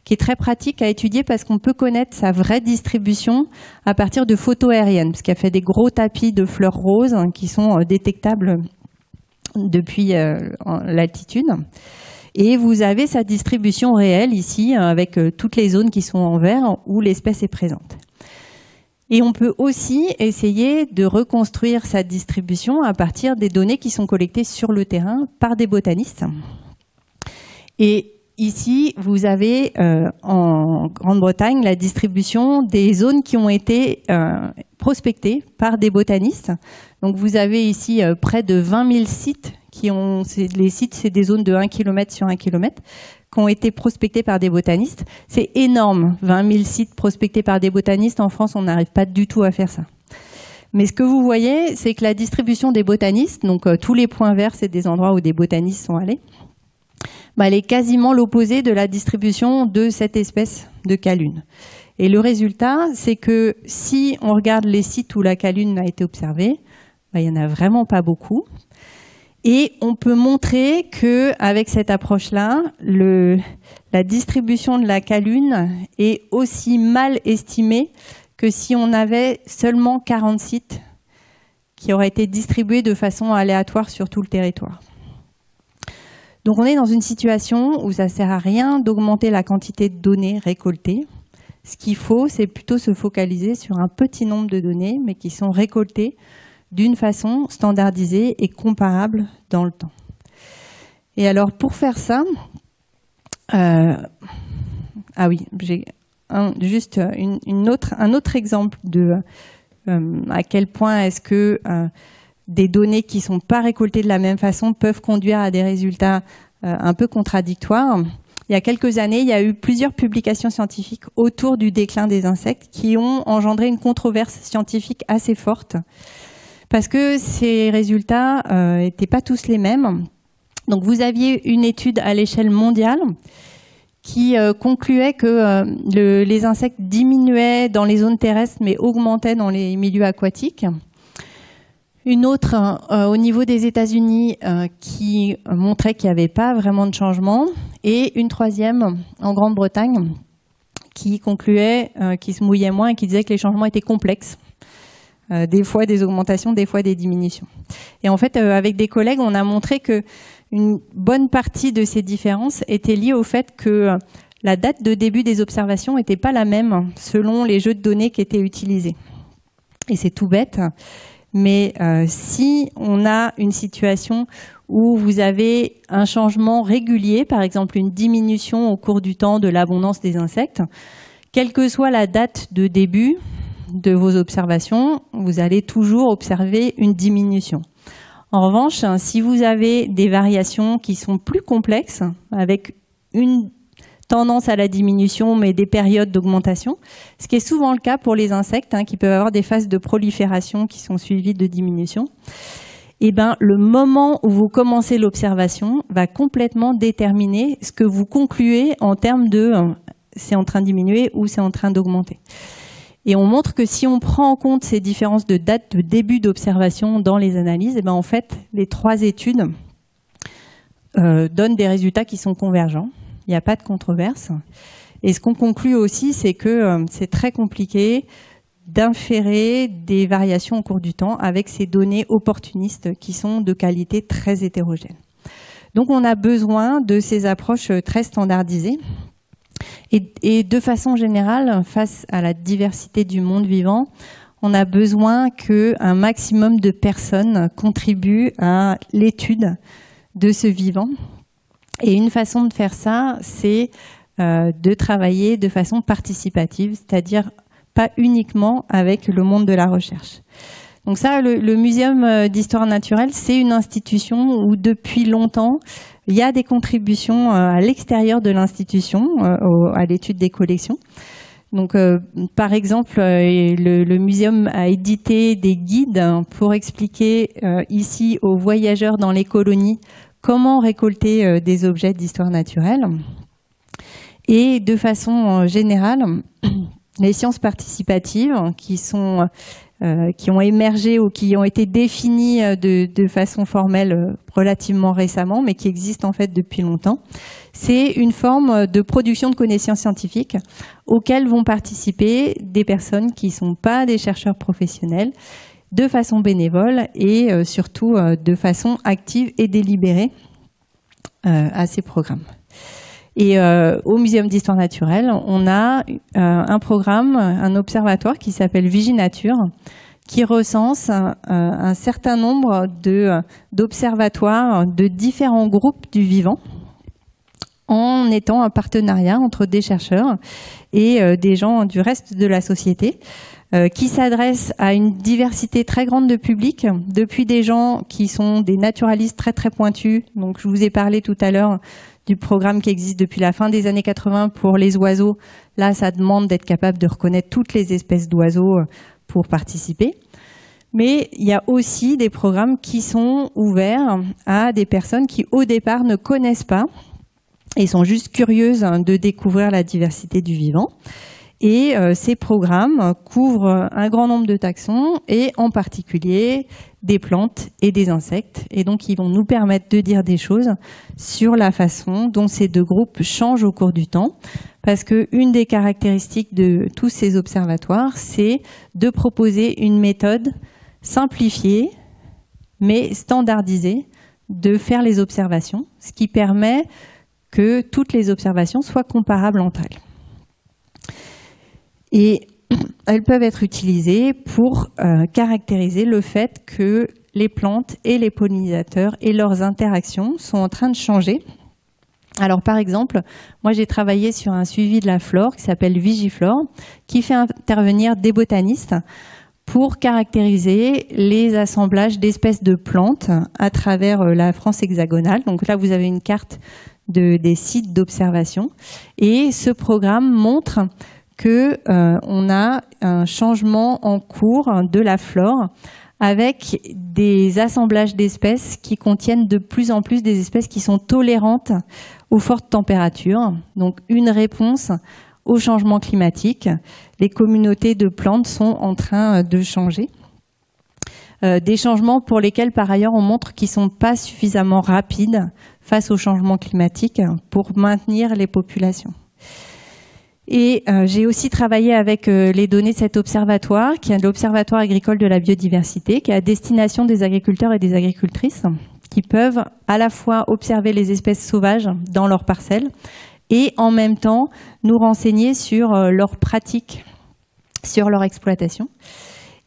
qui est très pratique à étudier parce qu'on peut connaître sa vraie distribution à partir de photos aériennes, parce qu'elle fait des gros tapis de fleurs roses qui sont détectables depuis l'altitude. Et vous avez sa distribution réelle ici, avec toutes les zones qui sont en vert où l'espèce est présente. Et on peut aussi essayer de reconstruire sa distribution à partir des données qui sont collectées sur le terrain par des botanistes. Et ici, vous avez en Grande-Bretagne la distribution des zones qui ont été prospectées par des botanistes. Donc vous avez ici près de 20 000 sites les sites, c'est des zones de 1 km sur 1 km, qui ont été prospectés par des botanistes. C'est énorme, 20 000 sites prospectés par des botanistes. En France, on n'arrive pas du tout à faire ça. Mais ce que vous voyez, c'est que la distribution des botanistes, donc tous les points verts, c'est des endroits où des botanistes sont allés, elle est quasiment l'opposé de la distribution de cette espèce de calune. Et le résultat, c'est que si on regarde les sites où la calune a été observée, il n'y en a vraiment pas beaucoup. Et on peut montrer qu'avec cette approche-là, la distribution de la calune est aussi mal estimée que si on avait seulement 40 sites qui auraient été distribués de façon aléatoire sur tout le territoire. Donc on est dans une situation où ça ne sert à rien d'augmenter la quantité de données récoltées. Ce qu'il faut, c'est plutôt se focaliser sur un petit nombre de données, mais qui sont récoltées d'une façon standardisée et comparable dans le temps. Et alors pour faire ça, j'ai juste un autre exemple de à quel point est-ce que des données qui ne sont pas récoltées de la même façon peuvent conduire à des résultats un peu contradictoires. Il y a quelques années, il y a eu plusieurs publications scientifiques autour du déclin des insectes qui ont engendré une controverse scientifique assez forte parce que ces résultats n'étaient pas tous les mêmes. Donc vous aviez une étude à l'échelle mondiale qui concluait que les insectes diminuaient dans les zones terrestres mais augmentaient dans les milieux aquatiques. Une autre au niveau des États-Unis qui montrait qu'il n'y avait pas vraiment de changement. Et une troisième en Grande-Bretagne qui concluait qu'ils se mouillaient moins et qui disait que les changements étaient complexes. Des fois des augmentations, des fois des diminutions. Et en fait, avec des collègues, on a montré que une bonne partie de ces différences était liée au fait que la date de début des observations n'était pas la même selon les jeux de données qui étaient utilisés. Et c'est tout bête, mais si on a une situation où vous avez un changement régulier, par exemple une diminution au cours du temps de l'abondance des insectes, quelle que soit la date de début de vos observations, vous allez toujours observer une diminution. En revanche, si vous avez des variations qui sont plus complexes, avec une tendance à la diminution, mais des périodes d'augmentation, ce qui est souvent le cas pour les insectes, qui peuvent avoir des phases de prolifération qui sont suivies de diminution, et le moment où vous commencez l'observation va complètement déterminer ce que vous concluez en termes de c'est en train de diminuer ou c'est en train d'augmenter. Et on montre que si on prend en compte ces différences de date de début d'observation dans les analyses, en fait, les trois études donnent des résultats qui sont convergents. Il n'y a pas de controverse. Et ce qu'on conclut aussi, c'est que c'est très compliqué d'inférer des variations au cours du temps avec ces données opportunistes qui sont de qualité très hétérogène. Donc on a besoin de ces approches très standardisées. Et de façon générale, face à la diversité du monde vivant, on a besoin qu'un maximum de personnes contribuent à l'étude de ce vivant. Et une façon de faire ça, c'est de travailler de façon participative, c'est-à-dire pas uniquement avec le monde de la recherche. Donc ça, le Muséum d'histoire naturelle, c'est une institution où depuis longtemps, il y a des contributions à l'extérieur de l'institution, à l'étude des collections. Donc, par exemple, le muséum a édité des guides pour expliquer ici aux voyageurs dans les colonies comment récolter des objets d'histoire naturelle. Et de façon générale, les sciences participatives qui ont émergé ou qui ont été définies de façon formelle relativement récemment, mais qui existent en fait depuis longtemps. C'est une forme de production de connaissances scientifiques auxquelles vont participer des personnes qui ne sont pas des chercheurs professionnels, de façon bénévole et surtout de façon active et délibérée, à ces programmes. Et au Muséum d'Histoire Naturelle, on a un programme, un observatoire qui s'appelle Viginature, qui recense un certain nombre d'observatoires de différents groupes du vivant, en étant un partenariat entre des chercheurs et des gens du reste de la société, qui s'adressent à une diversité très grande de publics, depuis des gens qui sont des naturalistes très très pointus. Donc je vous ai parlé tout à l'heure du programme qui existe depuis la fin des années 80 pour les oiseaux. Là, ça demande d'être capable de reconnaître toutes les espèces d'oiseaux pour participer. Mais il y a aussi des programmes qui sont ouverts à des personnes qui, au départ, ne connaissent pas et sont juste curieuses de découvrir la diversité du vivant. Et ces programmes couvrent un grand nombre de taxons et en particulier des plantes et des insectes. Et donc, ils vont nous permettre de dire des choses sur la façon dont ces deux groupes changent au cours du temps. Parce qu'une des caractéristiques de tous ces observatoires, c'est de proposer une méthode simplifiée, mais standardisée, de faire les observations, ce qui permet que toutes les observations soient comparables entre elles. Et elles peuvent être utilisées pour caractériser le fait que les plantes et les pollinisateurs et leurs interactions sont en train de changer. Alors par exemple, moi j'ai travaillé sur un suivi de la flore qui s'appelle Vigiflore, qui fait intervenir des botanistes pour caractériser les assemblages d'espèces de plantes à travers la France hexagonale. Donc là, vous avez une carte des sites d'observation. Et ce programme montre que on a un changement en cours de la flore avec des assemblages d'espèces qui contiennent de plus en plus des espèces qui sont tolérantes aux fortes températures. Donc une réponse au changement climatique. Les communautés de plantes sont en train de changer. Des changements pour lesquels, par ailleurs, on montre qu'ils ne sont pas suffisamment rapides face au changement climatique pour maintenir les populations. Et j'ai aussi travaillé avec les données de cet observatoire, qui est l'Observatoire agricole de la biodiversité, qui est à destination des agriculteurs et des agricultrices, qui peuvent à la fois observer les espèces sauvages dans leurs parcelles et en même temps nous renseigner sur leurs pratiques, sur leur exploitation.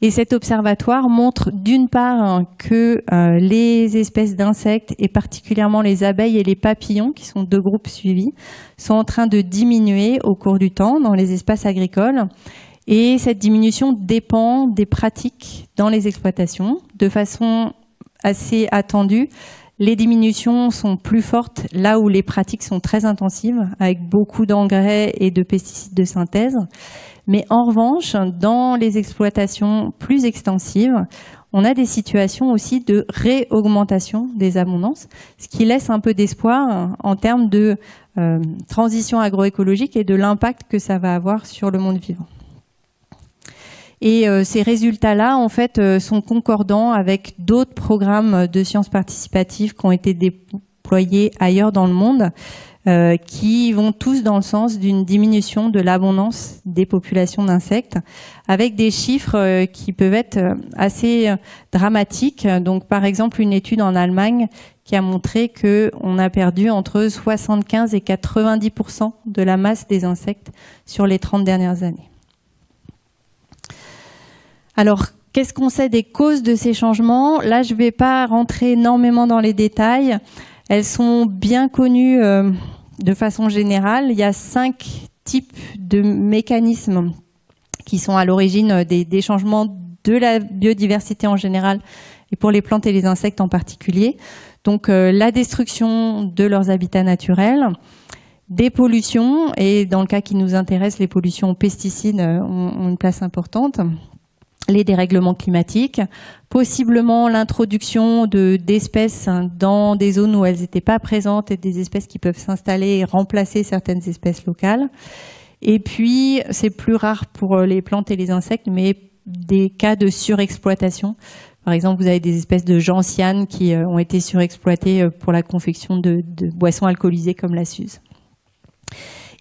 Et cet observatoire montre d'une part que les espèces d'insectes, et particulièrement les abeilles et les papillons, qui sont deux groupes suivis, sont en train de diminuer au cours du temps dans les espaces agricoles. Et cette diminution dépend des pratiques dans les exploitations. De façon assez attendue, les diminutions sont plus fortes là où les pratiques sont très intensives, avec beaucoup d'engrais et de pesticides de synthèse. Mais en revanche, dans les exploitations plus extensives, on a des situations aussi de réaugmentation des abondances, ce qui laisse un peu d'espoir en termes de transition agroécologique et de l'impact que ça va avoir sur le monde vivant. Et ces résultats-là, en fait, sont concordants avec d'autres programmes de sciences participatives qui ont été déployés ailleurs dans le monde, qui vont tous dans le sens d'une diminution de l'abondance des populations d'insectes, avec des chiffres qui peuvent être assez dramatiques. Donc, par exemple, une étude en Allemagne qui a montré qu'on a perdu entre 75 et 90% de la masse des insectes sur les 30 dernières années. Alors, qu'est-ce qu'on sait des causes de ces changements? Là, je ne vais pas rentrer énormément dans les détails. Elles sont bien connues de façon générale. Il y a 5 types de mécanismes qui sont à l'origine des changements de la biodiversité en général et pour les plantes et les insectes en particulier. Donc, la destruction de leurs habitats naturels, des pollutions, et dans le cas qui nous intéresse, les pollutions aux pesticides ont une place importante. Les dérèglements climatiques, possiblement l'introduction d'espèces dans des zones où elles n'étaient pas présentes et des espèces qui peuvent s'installer et remplacer certaines espèces locales. Et puis, c'est plus rare pour les plantes et les insectes, mais des cas de surexploitation. Par exemple, vous avez des espèces de gentianes qui ont été surexploitées pour la confection de boissons alcoolisées comme la Suze.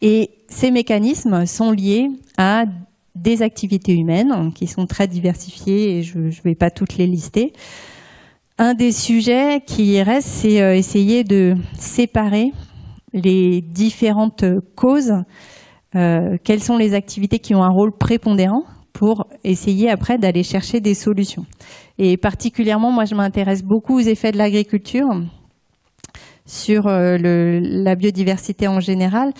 Et ces mécanismes sont liés à des activités humaines qui sont très diversifiées et je ne vais pas toutes les lister, Un des sujets qui reste, c'est essayer de séparer les différentes causes, quelles sont les activités qui ont un rôle prépondérant pour essayer après d'aller chercher des solutions. Et particulièrement, moi je m'intéresse beaucoup aux effets de l'agriculture sur la biodiversité en général.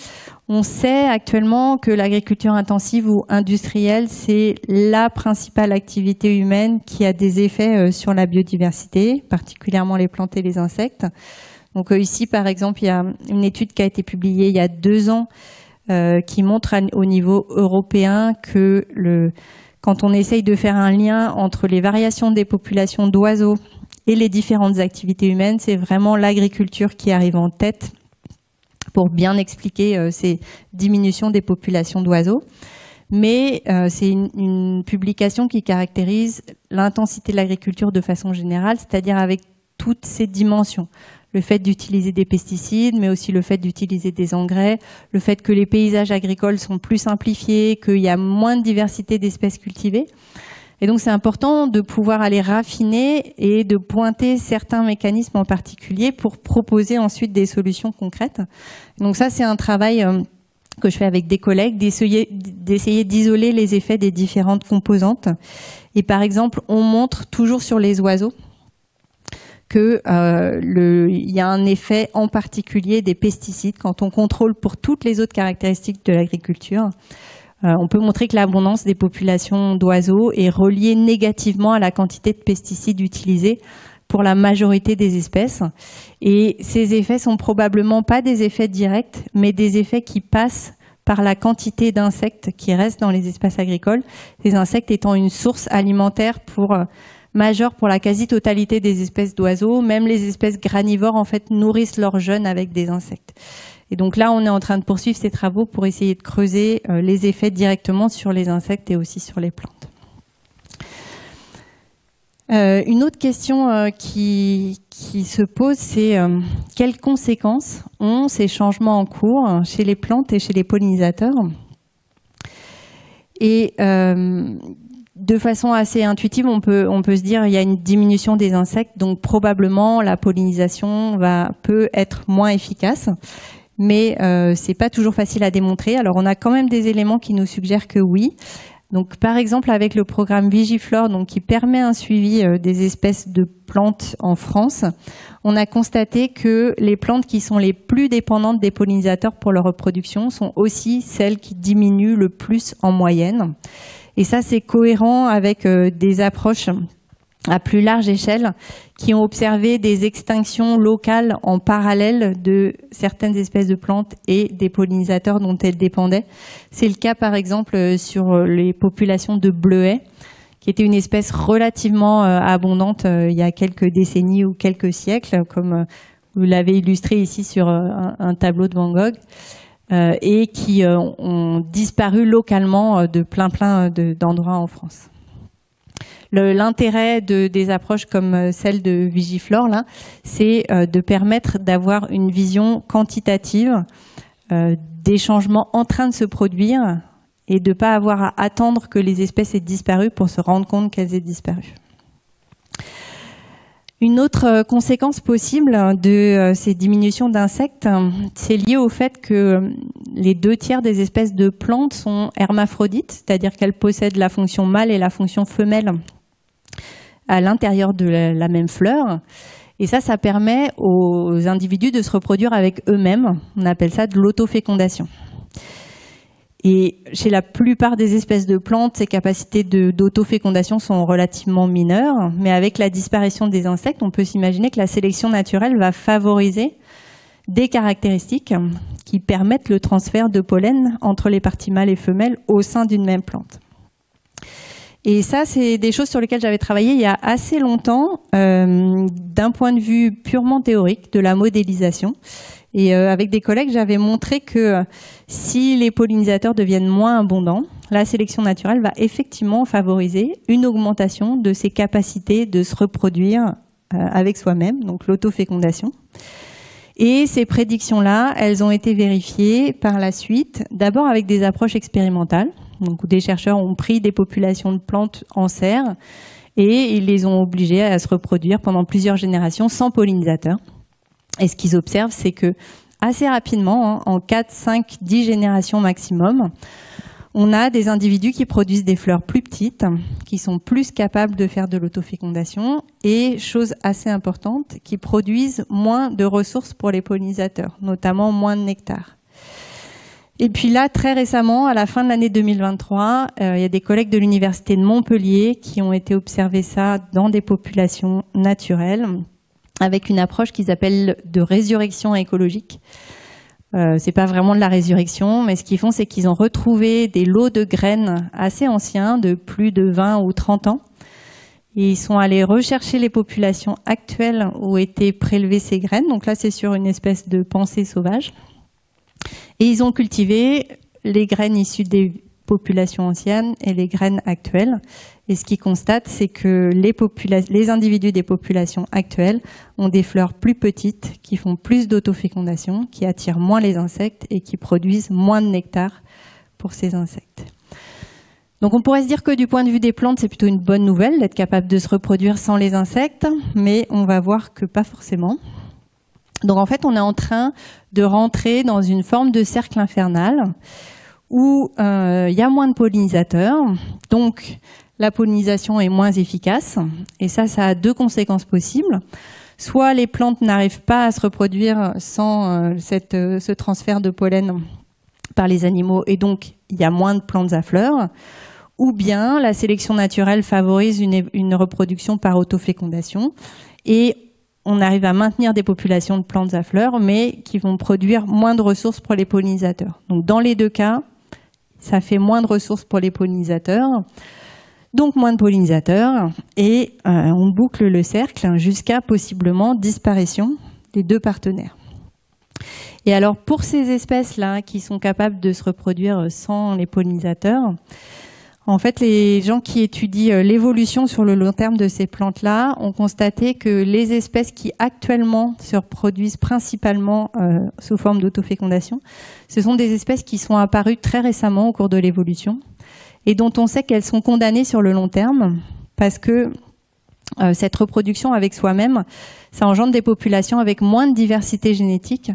On sait actuellement que l'agriculture intensive ou industrielle, c'est la principale activité humaine qui a des effets sur la biodiversité, particulièrement les plantes et les insectes. Donc ici, par exemple, il y a une étude qui a été publiée il y a 2 ans qui montre au niveau européen que quand on essaye de faire un lien entre les variations des populations d'oiseaux et les différentes activités humaines, c'est vraiment l'agriculture qui arrive en tête pour bien expliquer ces diminutions des populations d'oiseaux. Mais c'est une publication qui caractérise l'intensité de l'agriculture de façon générale, c'est-à-dire avec toutes ces dimensions. Le fait d'utiliser des pesticides, mais aussi le fait d'utiliser des engrais, le fait que les paysages agricoles sont plus simplifiés, qu'il y a moins de diversité d'espèces cultivées. Et donc c'est important de pouvoir aller raffiner et de pointer certains mécanismes en particulier pour proposer ensuite des solutions concrètes. Donc ça c'est un travail que je fais avec des collègues, d'essayer d'isoler les effets des différentes composantes. Et par exemple, on montre toujours sur les oiseaux que il y a un effet en particulier des pesticides quand on contrôle pour toutes les autres caractéristiques de l'agriculture. On peut montrer que l'abondance des populations d'oiseaux est reliée négativement à la quantité de pesticides utilisés pour la majorité des espèces. Et ces effets sont probablement pas des effets directs, mais des effets qui passent par la quantité d'insectes qui restent dans les espaces agricoles. Ces insectes étant une source alimentaire majeure pour la quasi-totalité des espèces d'oiseaux. Même les espèces granivores, en fait, nourrissent leurs jeunes avec des insectes. Et donc là, on est en train de poursuivre ces travaux pour essayer de creuser les effets directement sur les insectes et aussi sur les plantes. Une autre question qui se pose, c'est quelles conséquences ont ces changements en cours chez les plantes et chez les pollinisateurs? Et de façon assez intuitive, on peut se dire qu'il y a une diminution des insectes, donc probablement la pollinisation peut être moins efficace. Mais c'est pas toujours facile à démontrer. Alors on a quand même des éléments qui nous suggèrent que oui. Donc par exemple avec le programme Vigiflore, donc qui permet un suivi des espèces de plantes en France, on a constaté que les plantes qui sont les plus dépendantes des pollinisateurs pour leur reproduction sont aussi celles qui diminuent le plus en moyenne. Et ça c'est cohérent avec des approches à plus large échelle, qui ont observé des extinctions locales en parallèle de certaines espèces de plantes et des pollinisateurs dont elles dépendaient. C'est le cas par exemple sur les populations de bleuets, qui était une espèce relativement abondante il y a quelques décennies ou quelques siècles, comme vous l'avez illustré ici sur un tableau de Van Gogh, et qui ont disparu localement de plein d'endroits en France. L'intérêt des approches comme celle de Vigiflore, là, c'est de permettre d'avoir une vision quantitative des changements en train de se produire et de ne pas avoir à attendre que les espèces aient disparu pour se rendre compte qu'elles aient disparu. Une autre conséquence possible de ces diminutions d'insectes, c'est lié au fait que les 2/3 des espèces de plantes sont hermaphrodites, c'est-à-dire qu'elles possèdent la fonction mâle et la fonction femelle à l'intérieur de la même fleur. Et ça permet aux individus de se reproduire avec eux-mêmes. On appelle ça de l'autofécondation. Et chez la plupart des espèces de plantes, ces capacités d'autofécondation sont relativement mineures. Mais avec la disparition des insectes, on peut s'imaginer que la sélection naturelle va favoriser des caractéristiques qui permettent le transfert de pollen entre les parties mâles et femelles au sein d'une même plante. Et ça, c'est des choses sur lesquelles j'avais travaillé il y a assez longtemps, d'un point de vue purement théorique, de la modélisation. Et avec des collègues, j'avais montré que si les pollinisateurs deviennent moins abondants, la sélection naturelle va effectivement favoriser une augmentation de ses capacités de se reproduire avec soi-même, donc l'autofécondation. Et ces prédictions-là, elles ont été vérifiées par la suite, d'abord avec des approches expérimentales. Donc, des chercheurs ont pris des populations de plantes en serre et ils les ont obligés à se reproduire pendant plusieurs générations sans pollinisateurs. Et ce qu'ils observent, c'est que assez rapidement, en 4, 5, 10 générations maximum, on a des individus qui produisent des fleurs plus petites, qui sont plus capables de faire de l'autofécondation et, chose assez importante, qui produisent moins de ressources pour les pollinisateurs, notamment moins de nectar. Et puis là, très récemment, à la fin de l'année 2023, il y a des collègues de l'Université de Montpellier qui ont été observer ça dans des populations naturelles avec une approche qu'ils appellent de résurrection écologique. C'est pas vraiment de la résurrection, mais ce qu'ils font, c'est qu'ils ont retrouvé des lots de graines assez anciens, de plus de 20 ou 30 ans. Et ils sont allés rechercher les populations actuelles où étaient prélevées ces graines. Donc là, c'est sur une espèce de pensée sauvage. Et ils ont cultivé les graines issues des populations anciennes et les graines actuelles. Et ce qu'ils constatent, c'est que les individus des populations actuelles ont des fleurs plus petites, qui font plus d'autofécondation, qui attirent moins les insectes et qui produisent moins de nectar pour ces insectes. Donc on pourrait se dire que du point de vue des plantes, c'est plutôt une bonne nouvelle d'être capable de se reproduire sans les insectes, mais on va voir que pas forcément. Donc en fait, on est en train de rentrer dans une forme de cercle infernal où il y a moins de pollinisateurs, donc la pollinisation est moins efficace, et ça a deux conséquences possibles. Soit les plantes n'arrivent pas à se reproduire sans ce transfert de pollen par les animaux, et donc il y a moins de plantes à fleurs, ou bien la sélection naturelle favorise une reproduction par autofécondation, et on arrive à maintenir des populations de plantes à fleurs, mais qui vont produire moins de ressources pour les pollinisateurs. Donc dans les deux cas, ça fait moins de ressources pour les pollinisateurs, donc moins de pollinisateurs, et on boucle le cercle jusqu'à possiblement disparition des deux partenaires. Et alors pour ces espèces-là qui sont capables de se reproduire sans les pollinisateurs, en fait les gens qui étudient l'évolution sur le long terme de ces plantes-là ont constaté que les espèces qui actuellement se reproduisent principalement sous forme d'autofécondation, ce sont des espèces qui sont apparues très récemment au cours de l'évolution, et dont on sait qu'elles sont condamnées sur le long terme parce que cette reproduction avec soi-même, ça engendre des populations avec moins de diversité génétique,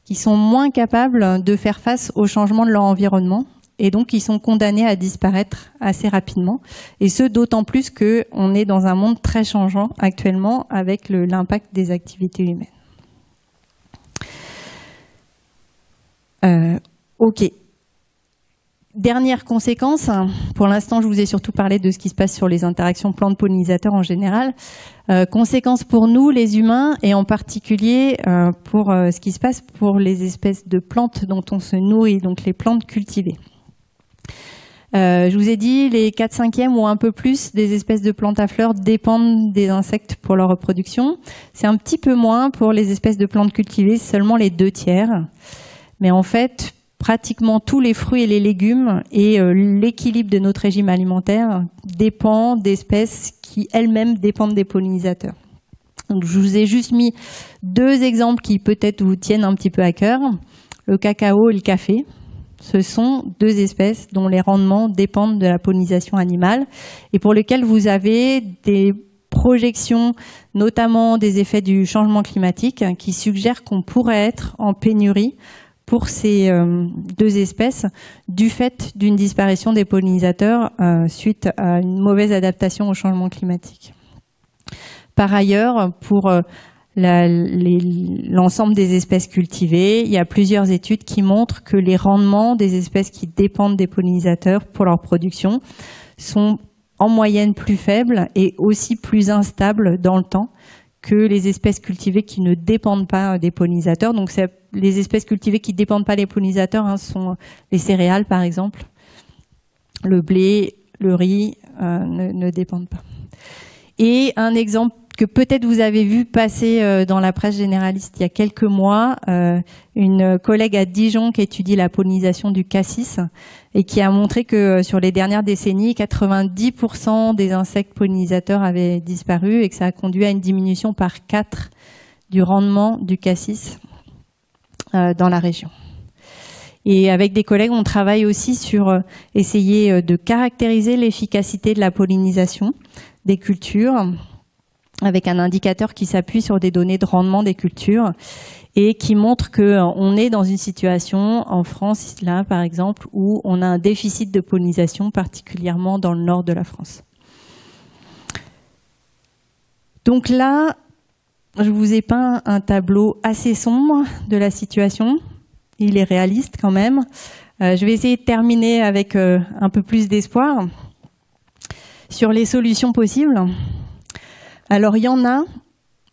qui sont moins capables de faire face au changement de leur environnement, et donc qui sont condamnées à disparaître assez rapidement, et ce d'autant plus qu'on est dans un monde très changeant actuellement avec l'impact des activités humaines. Ok. Dernière conséquence, pour l'instant je vous ai surtout parlé de ce qui se passe sur les interactions plantes-pollinisateurs en général. Conséquence pour nous les humains et en particulier pour ce qui se passe pour les espèces de plantes dont on se nourrit, donc les plantes cultivées. Je vous ai dit, les 4/5e ou un peu plus des espèces de plantes à fleurs dépendent des insectes pour leur reproduction. C'est un petit peu moins pour les espèces de plantes cultivées, seulement les 2/3. Mais en fait, pratiquement tous les fruits et les légumes et l'équilibre de notre régime alimentaire dépend d'espèces qui elles-mêmes dépendent des pollinisateurs. Donc, je vous ai juste mis deux exemples qui peut-être vous tiennent un petit peu à cœur. Le cacao et le café. Ce sont deux espèces dont les rendements dépendent de la pollinisation animale et pour lesquelles vous avez des projections, notamment des effets du changement climatique, qui suggèrent qu'on pourrait être en pénurie pour ces deux espèces du fait d'une disparition des pollinisateurs suite à une mauvaise adaptation au changement climatique. Par ailleurs, pour l'ensemble des espèces cultivées, il y a plusieurs études qui montrent que les rendements des espèces qui dépendent des pollinisateurs pour leur production sont en moyenne plus faibles et aussi plus instables dans le temps que les espèces cultivées qui ne dépendent pas des pollinisateurs. Donc les espèces cultivées qui ne dépendent pas des pollinisateurs sont les céréales par exemple, le blé, le riz ne dépendent pas. Et un exemple que peut-être vous avez vu passer dans la presse généraliste il y a quelques mois, une collègue à Dijon qui étudie la pollinisation du cassis et qui a montré que sur les dernières décennies, 90% des insectes pollinisateurs avaient disparu et que ça a conduit à une diminution par 4 du rendement du cassis dans la région. Et avec des collègues, on travaille aussi sur essayer de caractériser l'efficacité de la pollinisation des cultures avec un indicateur qui s'appuie sur des données de rendement des cultures et qui montre qu'on est dans une situation en France, là par exemple, où on a un déficit de pollinisation, particulièrement dans le nord de la France. Donc là, je vous ai peint un tableau assez sombre de la situation. Il est réaliste quand même. Je vais essayer de terminer avec un peu plus d'espoir sur les solutions possibles. Alors il y en a,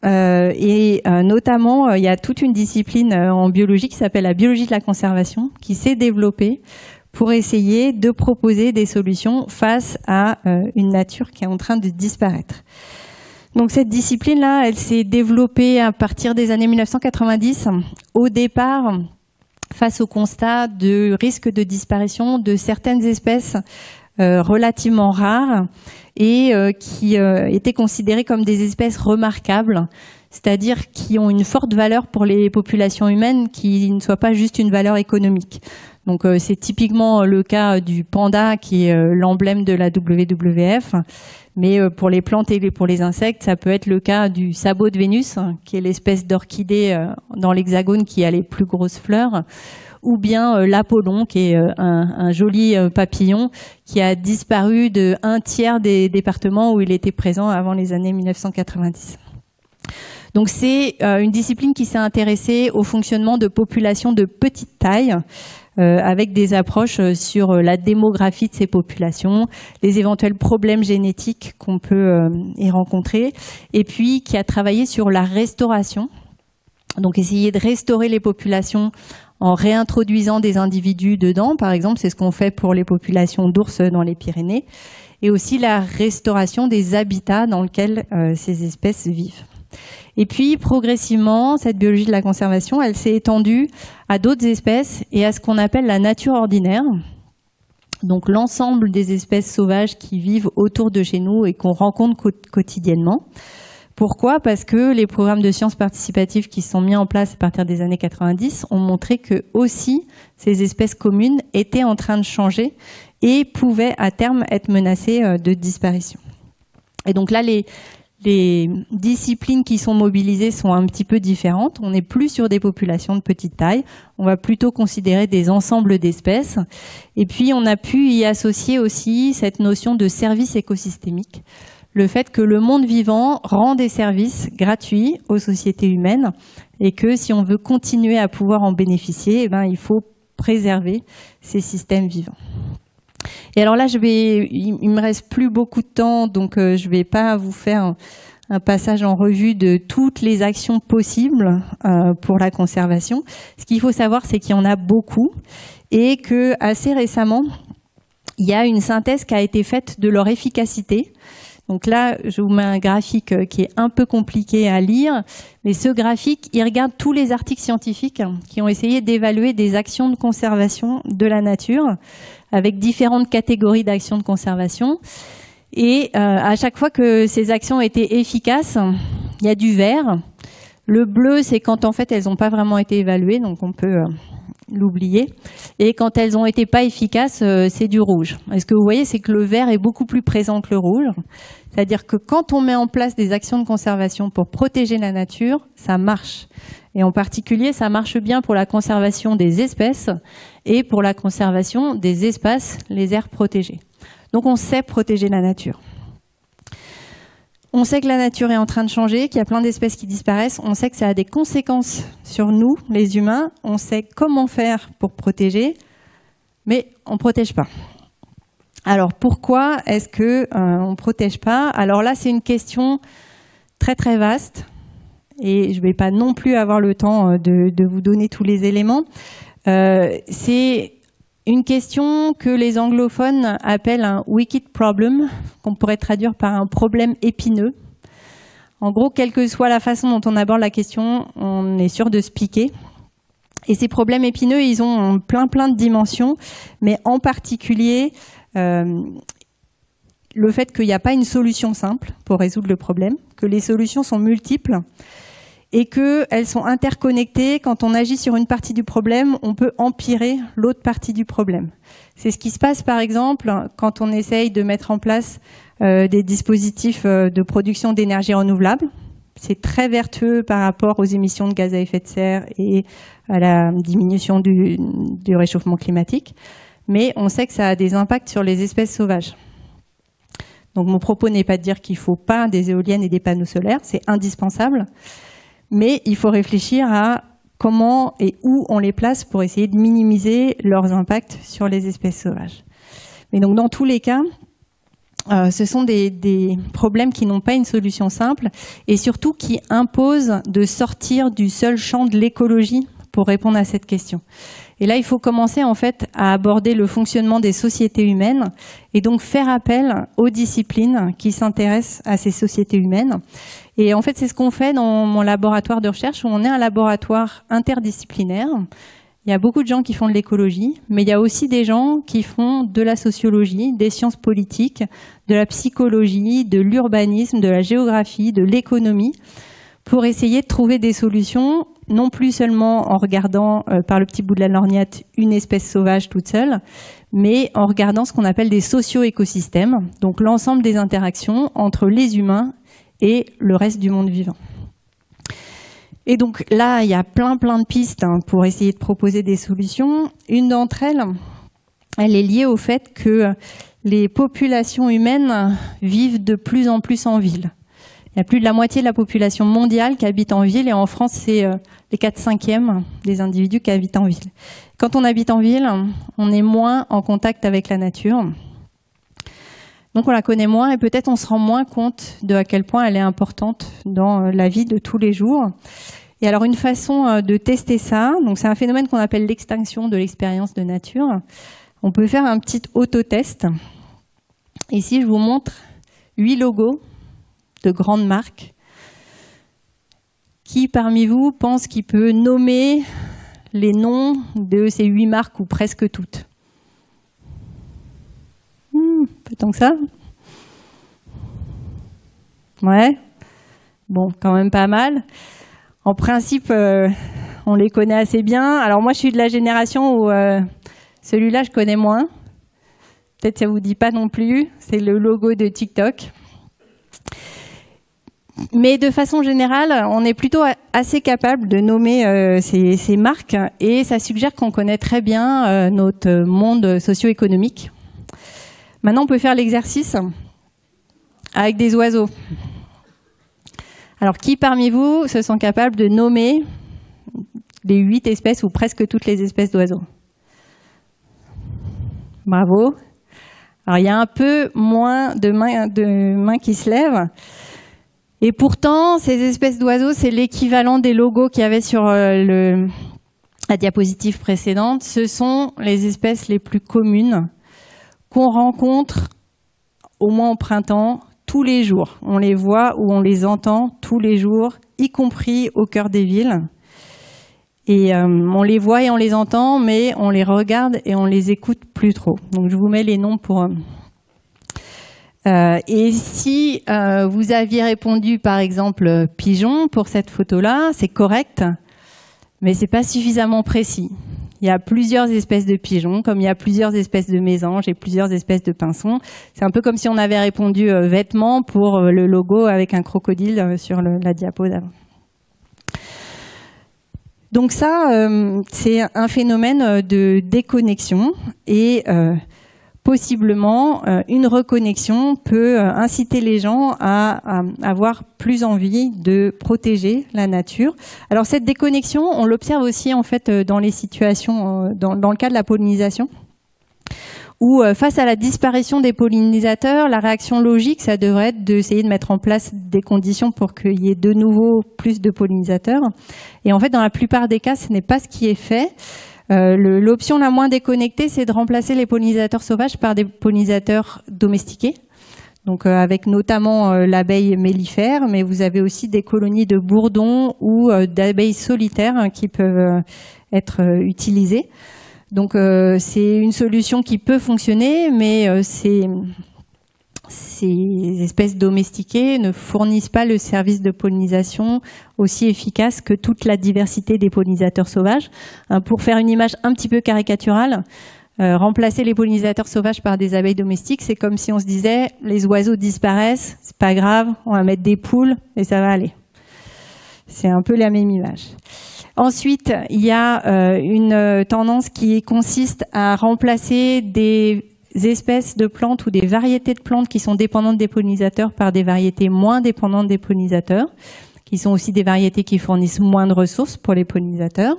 et notamment il y a toute une discipline en biologie qui s'appelle la biologie de la conservation, qui s'est développée pour essayer de proposer des solutions face à une nature qui est en train de disparaître. Donc cette discipline-là, elle s'est développée à partir des années 1990, au départ face au constat de risque de disparition de certaines espèces relativement rares et qui étaient considérées comme des espèces remarquables, c'est-à-dire qui ont une forte valeur pour les populations humaines, qui ne soit pas juste une valeur économique. Donc c'est typiquement le cas du panda qui est l'emblème de la WWF, mais pour les plantes et pour les insectes, ça peut être le cas du sabot de Vénus, qui est l'espèce d'orchidée dans l'hexagone qui a les plus grosses fleurs, ou bien l'Apollon, qui est un joli papillon qui a disparu de 1/3 des départements où il était présent avant les années 1990. Donc c'est une discipline qui s'est intéressée au fonctionnement de populations de petite taille, avec des approches sur la démographie de ces populations, les éventuels problèmes génétiques qu'on peut y rencontrer, et puis qui a travaillé sur la restauration. Donc essayer de restaurer les populations en réintroduisant des individus dedans, par exemple, c'est ce qu'on fait pour les populations d'ours dans les Pyrénées, et aussi la restauration des habitats dans lesquels ces espèces vivent. Et puis, progressivement, cette biologie de la conservation, elle s'est étendue à d'autres espèces et à ce qu'on appelle la nature ordinaire. Donc, l'ensemble des espèces sauvages qui vivent autour de chez nous et qu'on rencontre quotidiennement. Pourquoi ? Parce que les programmes de sciences participatives qui sont mis en place à partir des années 90 ont montré que aussi ces espèces communes étaient en train de changer et pouvaient à terme être menacées de disparition. Et donc là, les disciplines qui sont mobilisées sont un petit peu différentes. On n'est plus sur des populations de petite taille. On va plutôt considérer des ensembles d'espèces. Et puis, on a pu y associer aussi cette notion de service écosystémique. Le fait que le monde vivant rend des services gratuits aux sociétés humaines et que si on veut continuer à pouvoir en bénéficier, eh ben, il faut préserver ces systèmes vivants. Et alors là, il me reste plus beaucoup de temps, donc je vais pas vous faire un passage en revue de toutes les actions possibles pour la conservation. Ce qu'il faut savoir, c'est qu'il y en a beaucoup et que assez récemment, il y a une synthèse qui a été faite de leur efficacité. Donc là, je vous mets un graphique qui est un peu compliqué à lire, mais ce graphique, il regarde tous les articles scientifiques qui ont essayé d'évaluer des actions de conservation de la nature avec différentes catégories d'actions de conservation. Et à chaque fois que ces actions étaient efficaces, il y a du vert. Le bleu, c'est quand en fait elles n'ont pas vraiment été évaluées, donc on peut l'oublier. Et quand elles n'ont été pas efficaces, c'est du rouge. Et ce que vous voyez, c'est que le vert est beaucoup plus présent que le rouge. C'est-à-dire que quand on met en place des actions de conservation pour protéger la nature, ça marche. Et en particulier, ça marche bien pour la conservation des espèces et pour la conservation des espaces, les aires protégées. Donc on sait protéger la nature. On sait que la nature est en train de changer, qu'il y a plein d'espèces qui disparaissent. On sait que ça a des conséquences sur nous, les humains. On sait comment faire pour protéger, mais on ne protège pas. Alors pourquoi est-ce qu'on ne protège pas ? Alors là, c'est une question très très vaste et je ne vais pas non plus avoir le temps de vous donner tous les éléments. C'est une question que les anglophones appellent un wicked problem, qu'on pourrait traduire par un problème épineux. En gros, quelle que soit la façon dont on aborde la question, on est sûr de se piquer. Et ces problèmes épineux, ils ont plein de dimensions, mais en particulier le fait qu'il n'y a pas une solution simple pour résoudre le problème, que les solutions sont multiples et qu'elles sont interconnectées. Quand on agit sur une partie du problème, on peut empirer l'autre partie du problème. C'est ce qui se passe par exemple quand on essaye de mettre en place des dispositifs de production d'énergie renouvelable. C'est très vertueux par rapport aux émissions de gaz à effet de serre et à la diminution du réchauffement climatique, mais on sait que ça a des impacts sur les espèces sauvages. Donc mon propos n'est pas de dire qu'il ne faut pas des éoliennes et des panneaux solaires, c'est indispensable, mais il faut réfléchir à comment et où on les place pour essayer de minimiser leurs impacts sur les espèces sauvages. Mais donc dans tous les cas, ce sont des problèmes qui n'ont pas une solution simple et surtout qui imposent de sortir du seul champ de l'écologie pour répondre à cette question. Et là, il faut commencer en fait à aborder le fonctionnement des sociétés humaines et donc faire appel aux disciplines qui s'intéressent à ces sociétés humaines. Et en fait, c'est ce qu'on fait dans mon laboratoire de recherche où on est un laboratoire interdisciplinaire. Il y a beaucoup de gens qui font de l'écologie, mais il y a aussi des gens qui font de la sociologie, des sciences politiques, de la psychologie, de l'urbanisme, de la géographie, de l'économie, pour essayer de trouver des solutions, non plus seulement en regardant par le petit bout de la lorgnette une espèce sauvage toute seule, mais en regardant ce qu'on appelle des socio-écosystèmes, donc l'ensemble des interactions entre les humains et le reste du monde vivant. Et donc là, il y a plein de pistes pour essayer de proposer des solutions. Une d'entre elles, elle est liée au fait que les populations humaines vivent de plus en plus en ville. Il y a plus de la moitié de la population mondiale qui habite en ville et en France, c'est les 4/5 des individus qui habitent en ville. Quand on habite en ville, on est moins en contact avec la nature. Donc on la connaît moins et peut-être on se rend moins compte de à quel point elle est importante dans la vie de tous les jours. Et alors une façon de tester ça, donc c'est un phénomène qu'on appelle l'extinction de l'expérience de nature. On peut faire un petit autotest. Ici, je vous montre 8 logos de grandes marques. Qui parmi vous pense qu'il peut nommer les noms de ces 8 marques ou presque toutes? Pas tant que ça? Ouais. Bon, quand même pas mal. En principe, on les connaît assez bien. Alors moi, je suis de la génération où celui-là, je connais moins. Peut-être ça vous dit pas non plus. C'est le logo de TikTok. Mais de façon générale, on est plutôt assez capable de nommer ces marques et ça suggère qu'on connaît très bien notre monde socio-économique. Maintenant, on peut faire l'exercice avec des oiseaux. Alors, qui parmi vous se sont capables de nommer les 8 espèces ou presque toutes les espèces d'oiseaux? Bravo. Alors, il y a un peu moins de mains qui se lèvent. Et pourtant, ces espèces d'oiseaux, c'est l'équivalent des logos qu'il y avait sur la diapositive précédente. Ce sont les espèces les plus communes qu'on rencontre au moins au printemps tous les jours. On les voit ou on les entend tous les jours, y compris au cœur des villes. Et on les voit et on les entend, mais on les regarde et on les écoute plus trop. Donc je vous mets les noms pour... et si vous aviez répondu par exemple pigeon pour cette photo-là, c'est correct, mais c'est pas suffisamment précis. Il y a plusieurs espèces de pigeons, comme il y a plusieurs espèces de mésanges et plusieurs espèces de pinsons. C'est un peu comme si on avait répondu vêtements pour le logo avec un crocodile sur la diapo d'avant. Donc ça, c'est un phénomène de déconnexion et possiblement, une reconnexion peut inciter les gens à avoir plus envie de protéger la nature. Alors cette déconnexion, on l'observe aussi en fait dans les situations, dans le cas de la pollinisation, où face à la disparition des pollinisateurs, la réaction logique, ça devrait être d'essayer de mettre en place des conditions pour qu'il y ait de nouveau plus de pollinisateurs. Et en fait, dans la plupart des cas, ce n'est pas ce qui est fait. L'option la moins déconnectée, c'est de remplacer les pollinisateurs sauvages par des pollinisateurs domestiqués, donc avec notamment l'abeille mellifère, mais vous avez aussi des colonies de bourdons ou d'abeilles solitaires qui peuvent être utilisées. Donc c'est une solution qui peut fonctionner, mais c'est ces espèces domestiquées ne fournissent pas le service de pollinisation aussi efficace que toute la diversité des pollinisateurs sauvages. Pour faire une image un petit peu caricaturale, remplacer les pollinisateurs sauvages par des abeilles domestiques, c'est comme si on se disait les oiseaux disparaissent, c'est pas grave, on va mettre des poules et ça va aller. C'est un peu la même image. Ensuite, il y a une tendance qui consiste à remplacer des espèces de plantes ou des variétés de plantes qui sont dépendantes des pollinisateurs par des variétés moins dépendantes des pollinisateurs, qui sont aussi des variétés qui fournissent moins de ressources pour les pollinisateurs.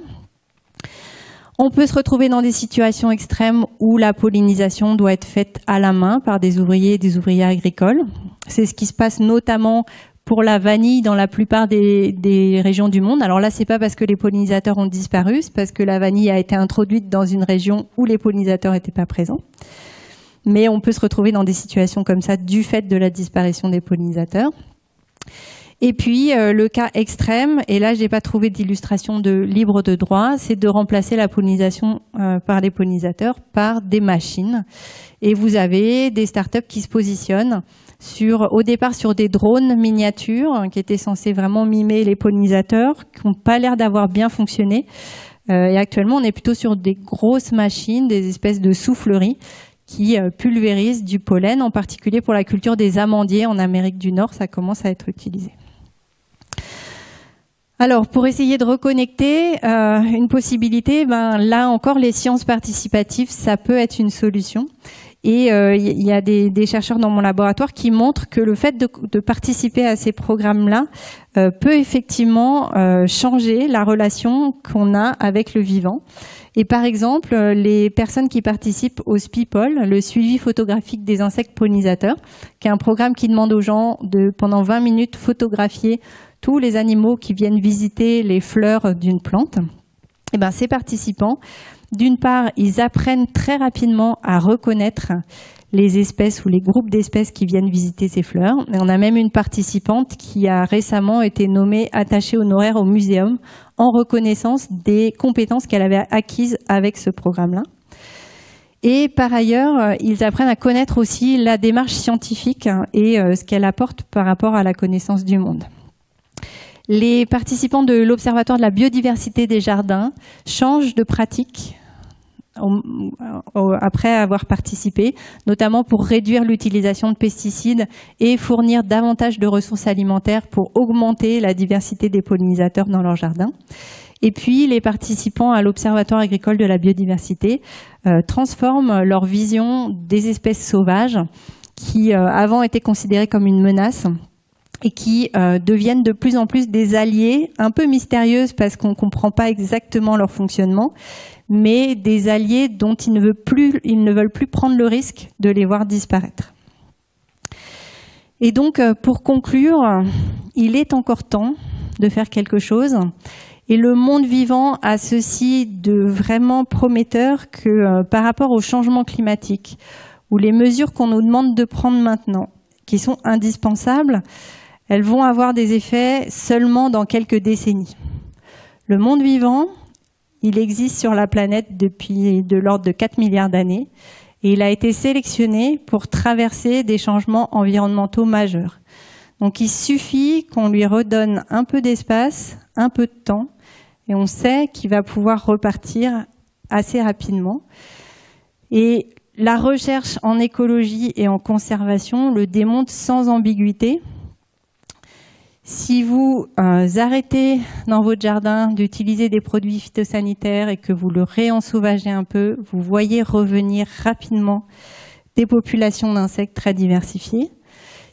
On peut se retrouver dans des situations extrêmes où la pollinisation doit être faite à la main par des ouvriers et des ouvrières agricoles. C'est ce qui se passe notamment pour la vanille dans la plupart des régions du monde. Alors là, c'est pas parce que les pollinisateurs ont disparu, c'est parce que la vanille a été introduite dans une région où les pollinisateurs n'étaient pas présents. Mais on peut se retrouver dans des situations comme ça du fait de la disparition des pollinisateurs. Et puis, le cas extrême, et là, je n'ai pas trouvé d'illustration libre de droit, c'est de remplacer la pollinisation par les pollinisateurs par des machines. Et vous avez des startups qui se positionnent au départ sur des drones miniatures qui étaient censés vraiment mimer les pollinisateurs, qui n'ont pas l'air d'avoir bien fonctionné. Et actuellement, on est plutôt sur des grosses machines, des espèces de souffleries, qui pulvérisent du pollen, en particulier pour la culture des amandiers en Amérique du Nord, ça commence à être utilisé. Alors, pour essayer de reconnecter une possibilité, là encore, les sciences participatives, ça peut être une solution. Et il y a des chercheurs dans mon laboratoire qui montrent que le fait de participer à ces programmes-là peut effectivement changer la relation qu'on a avec le vivant. Et par exemple, les personnes qui participent au SPIPOL, le suivi photographique des insectes pollinisateurs, qui est un programme qui demande aux gens de, pendant 20 minutes, photographier tous les animaux qui viennent visiter les fleurs d'une plante. Et ces participants, d'une part, ils apprennent très rapidement à reconnaître les espèces ou les groupes d'espèces qui viennent visiter ces fleurs. Et on a même une participante qui a récemment été nommée attachée honoraire au muséum en reconnaissance des compétences qu'elle avait acquises avec ce programme-là. Et par ailleurs, ils apprennent à connaître aussi la démarche scientifique et ce qu'elle apporte par rapport à la connaissance du monde. Les participants de l'Observatoire de la biodiversité des jardins changent de pratique après avoir participé, notamment pour réduire l'utilisation de pesticides et fournir davantage de ressources alimentaires pour augmenter la diversité des pollinisateurs dans leur jardin. Et puis, les participants à l'Observatoire agricole de la biodiversité transforment leur vision des espèces sauvages qui avant étaient considérées comme une menace et qui deviennent de plus en plus des alliés, un peu mystérieuses parce qu'on ne comprend pas exactement leur fonctionnement, mais des alliés dont ils ne veulent plus prendre le risque de les voir disparaître. Et donc, pour conclure, il est encore temps de faire quelque chose. Et le monde vivant a ceci de vraiment prometteur que par rapport au changement climatique, ou les mesures qu'on nous demande de prendre maintenant, qui sont indispensables, elles vont avoir des effets seulement dans quelques décennies. Le monde vivant, il existe sur la planète depuis de l'ordre de 4 milliards d'années et il a été sélectionné pour traverser des changements environnementaux majeurs. Donc il suffit qu'on lui redonne un peu d'espace, un peu de temps et on sait qu'il va pouvoir repartir assez rapidement. Et la recherche en écologie et en conservation le démontre sans ambiguïté. Si vous arrêtez dans votre jardin d'utiliser des produits phytosanitaires et que vous le réensauvagez un peu, vous voyez revenir rapidement des populations d'insectes très diversifiées.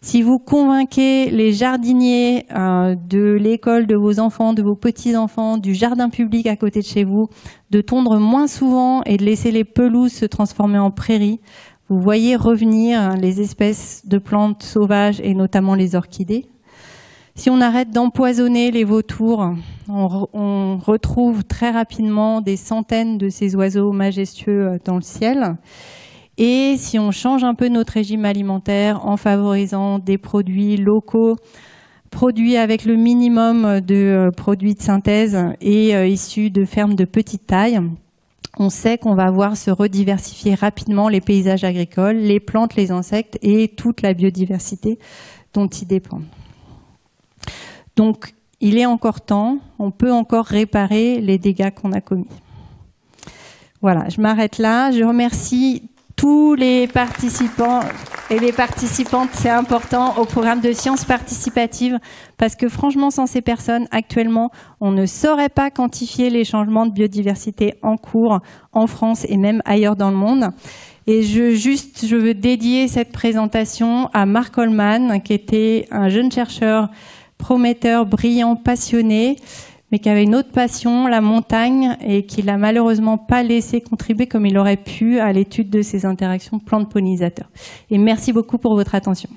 Si vous convainquez les jardiniers de l'école de vos enfants, de vos petits-enfants, du jardin public à côté de chez vous, de tondre moins souvent et de laisser les pelouses se transformer en prairies, vous voyez revenir les espèces de plantes sauvages et notamment les orchidées. Si on arrête d'empoisonner les vautours, on retrouve très rapidement des centaines de ces oiseaux majestueux dans le ciel. Et si on change un peu notre régime alimentaire en favorisant des produits locaux, produits avec le minimum de produits de synthèse et issus de fermes de petite taille, on sait qu'on va voir se rediversifier rapidement les paysages agricoles, les plantes, les insectes et toute la biodiversité dont ils dépendent. Donc, il est encore temps, on peut encore réparer les dégâts qu'on a commis. Voilà, je m'arrête là. Je remercie tous les participants et les participantes, c'est important, au programme de sciences participatives, parce que franchement, sans ces personnes, actuellement, on ne saurait pas quantifier les changements de biodiversité en cours en France et même ailleurs dans le monde. Et je veux dédier cette présentation à Marc Holman, qui était un jeune chercheur prometteur, brillant, passionné, mais qui avait une autre passion, la montagne, et qui l'a malheureusement pas laissé contribuer comme il aurait pu à l'étude de ces interactions plantes-pollinisateurs. Et merci beaucoup pour votre attention.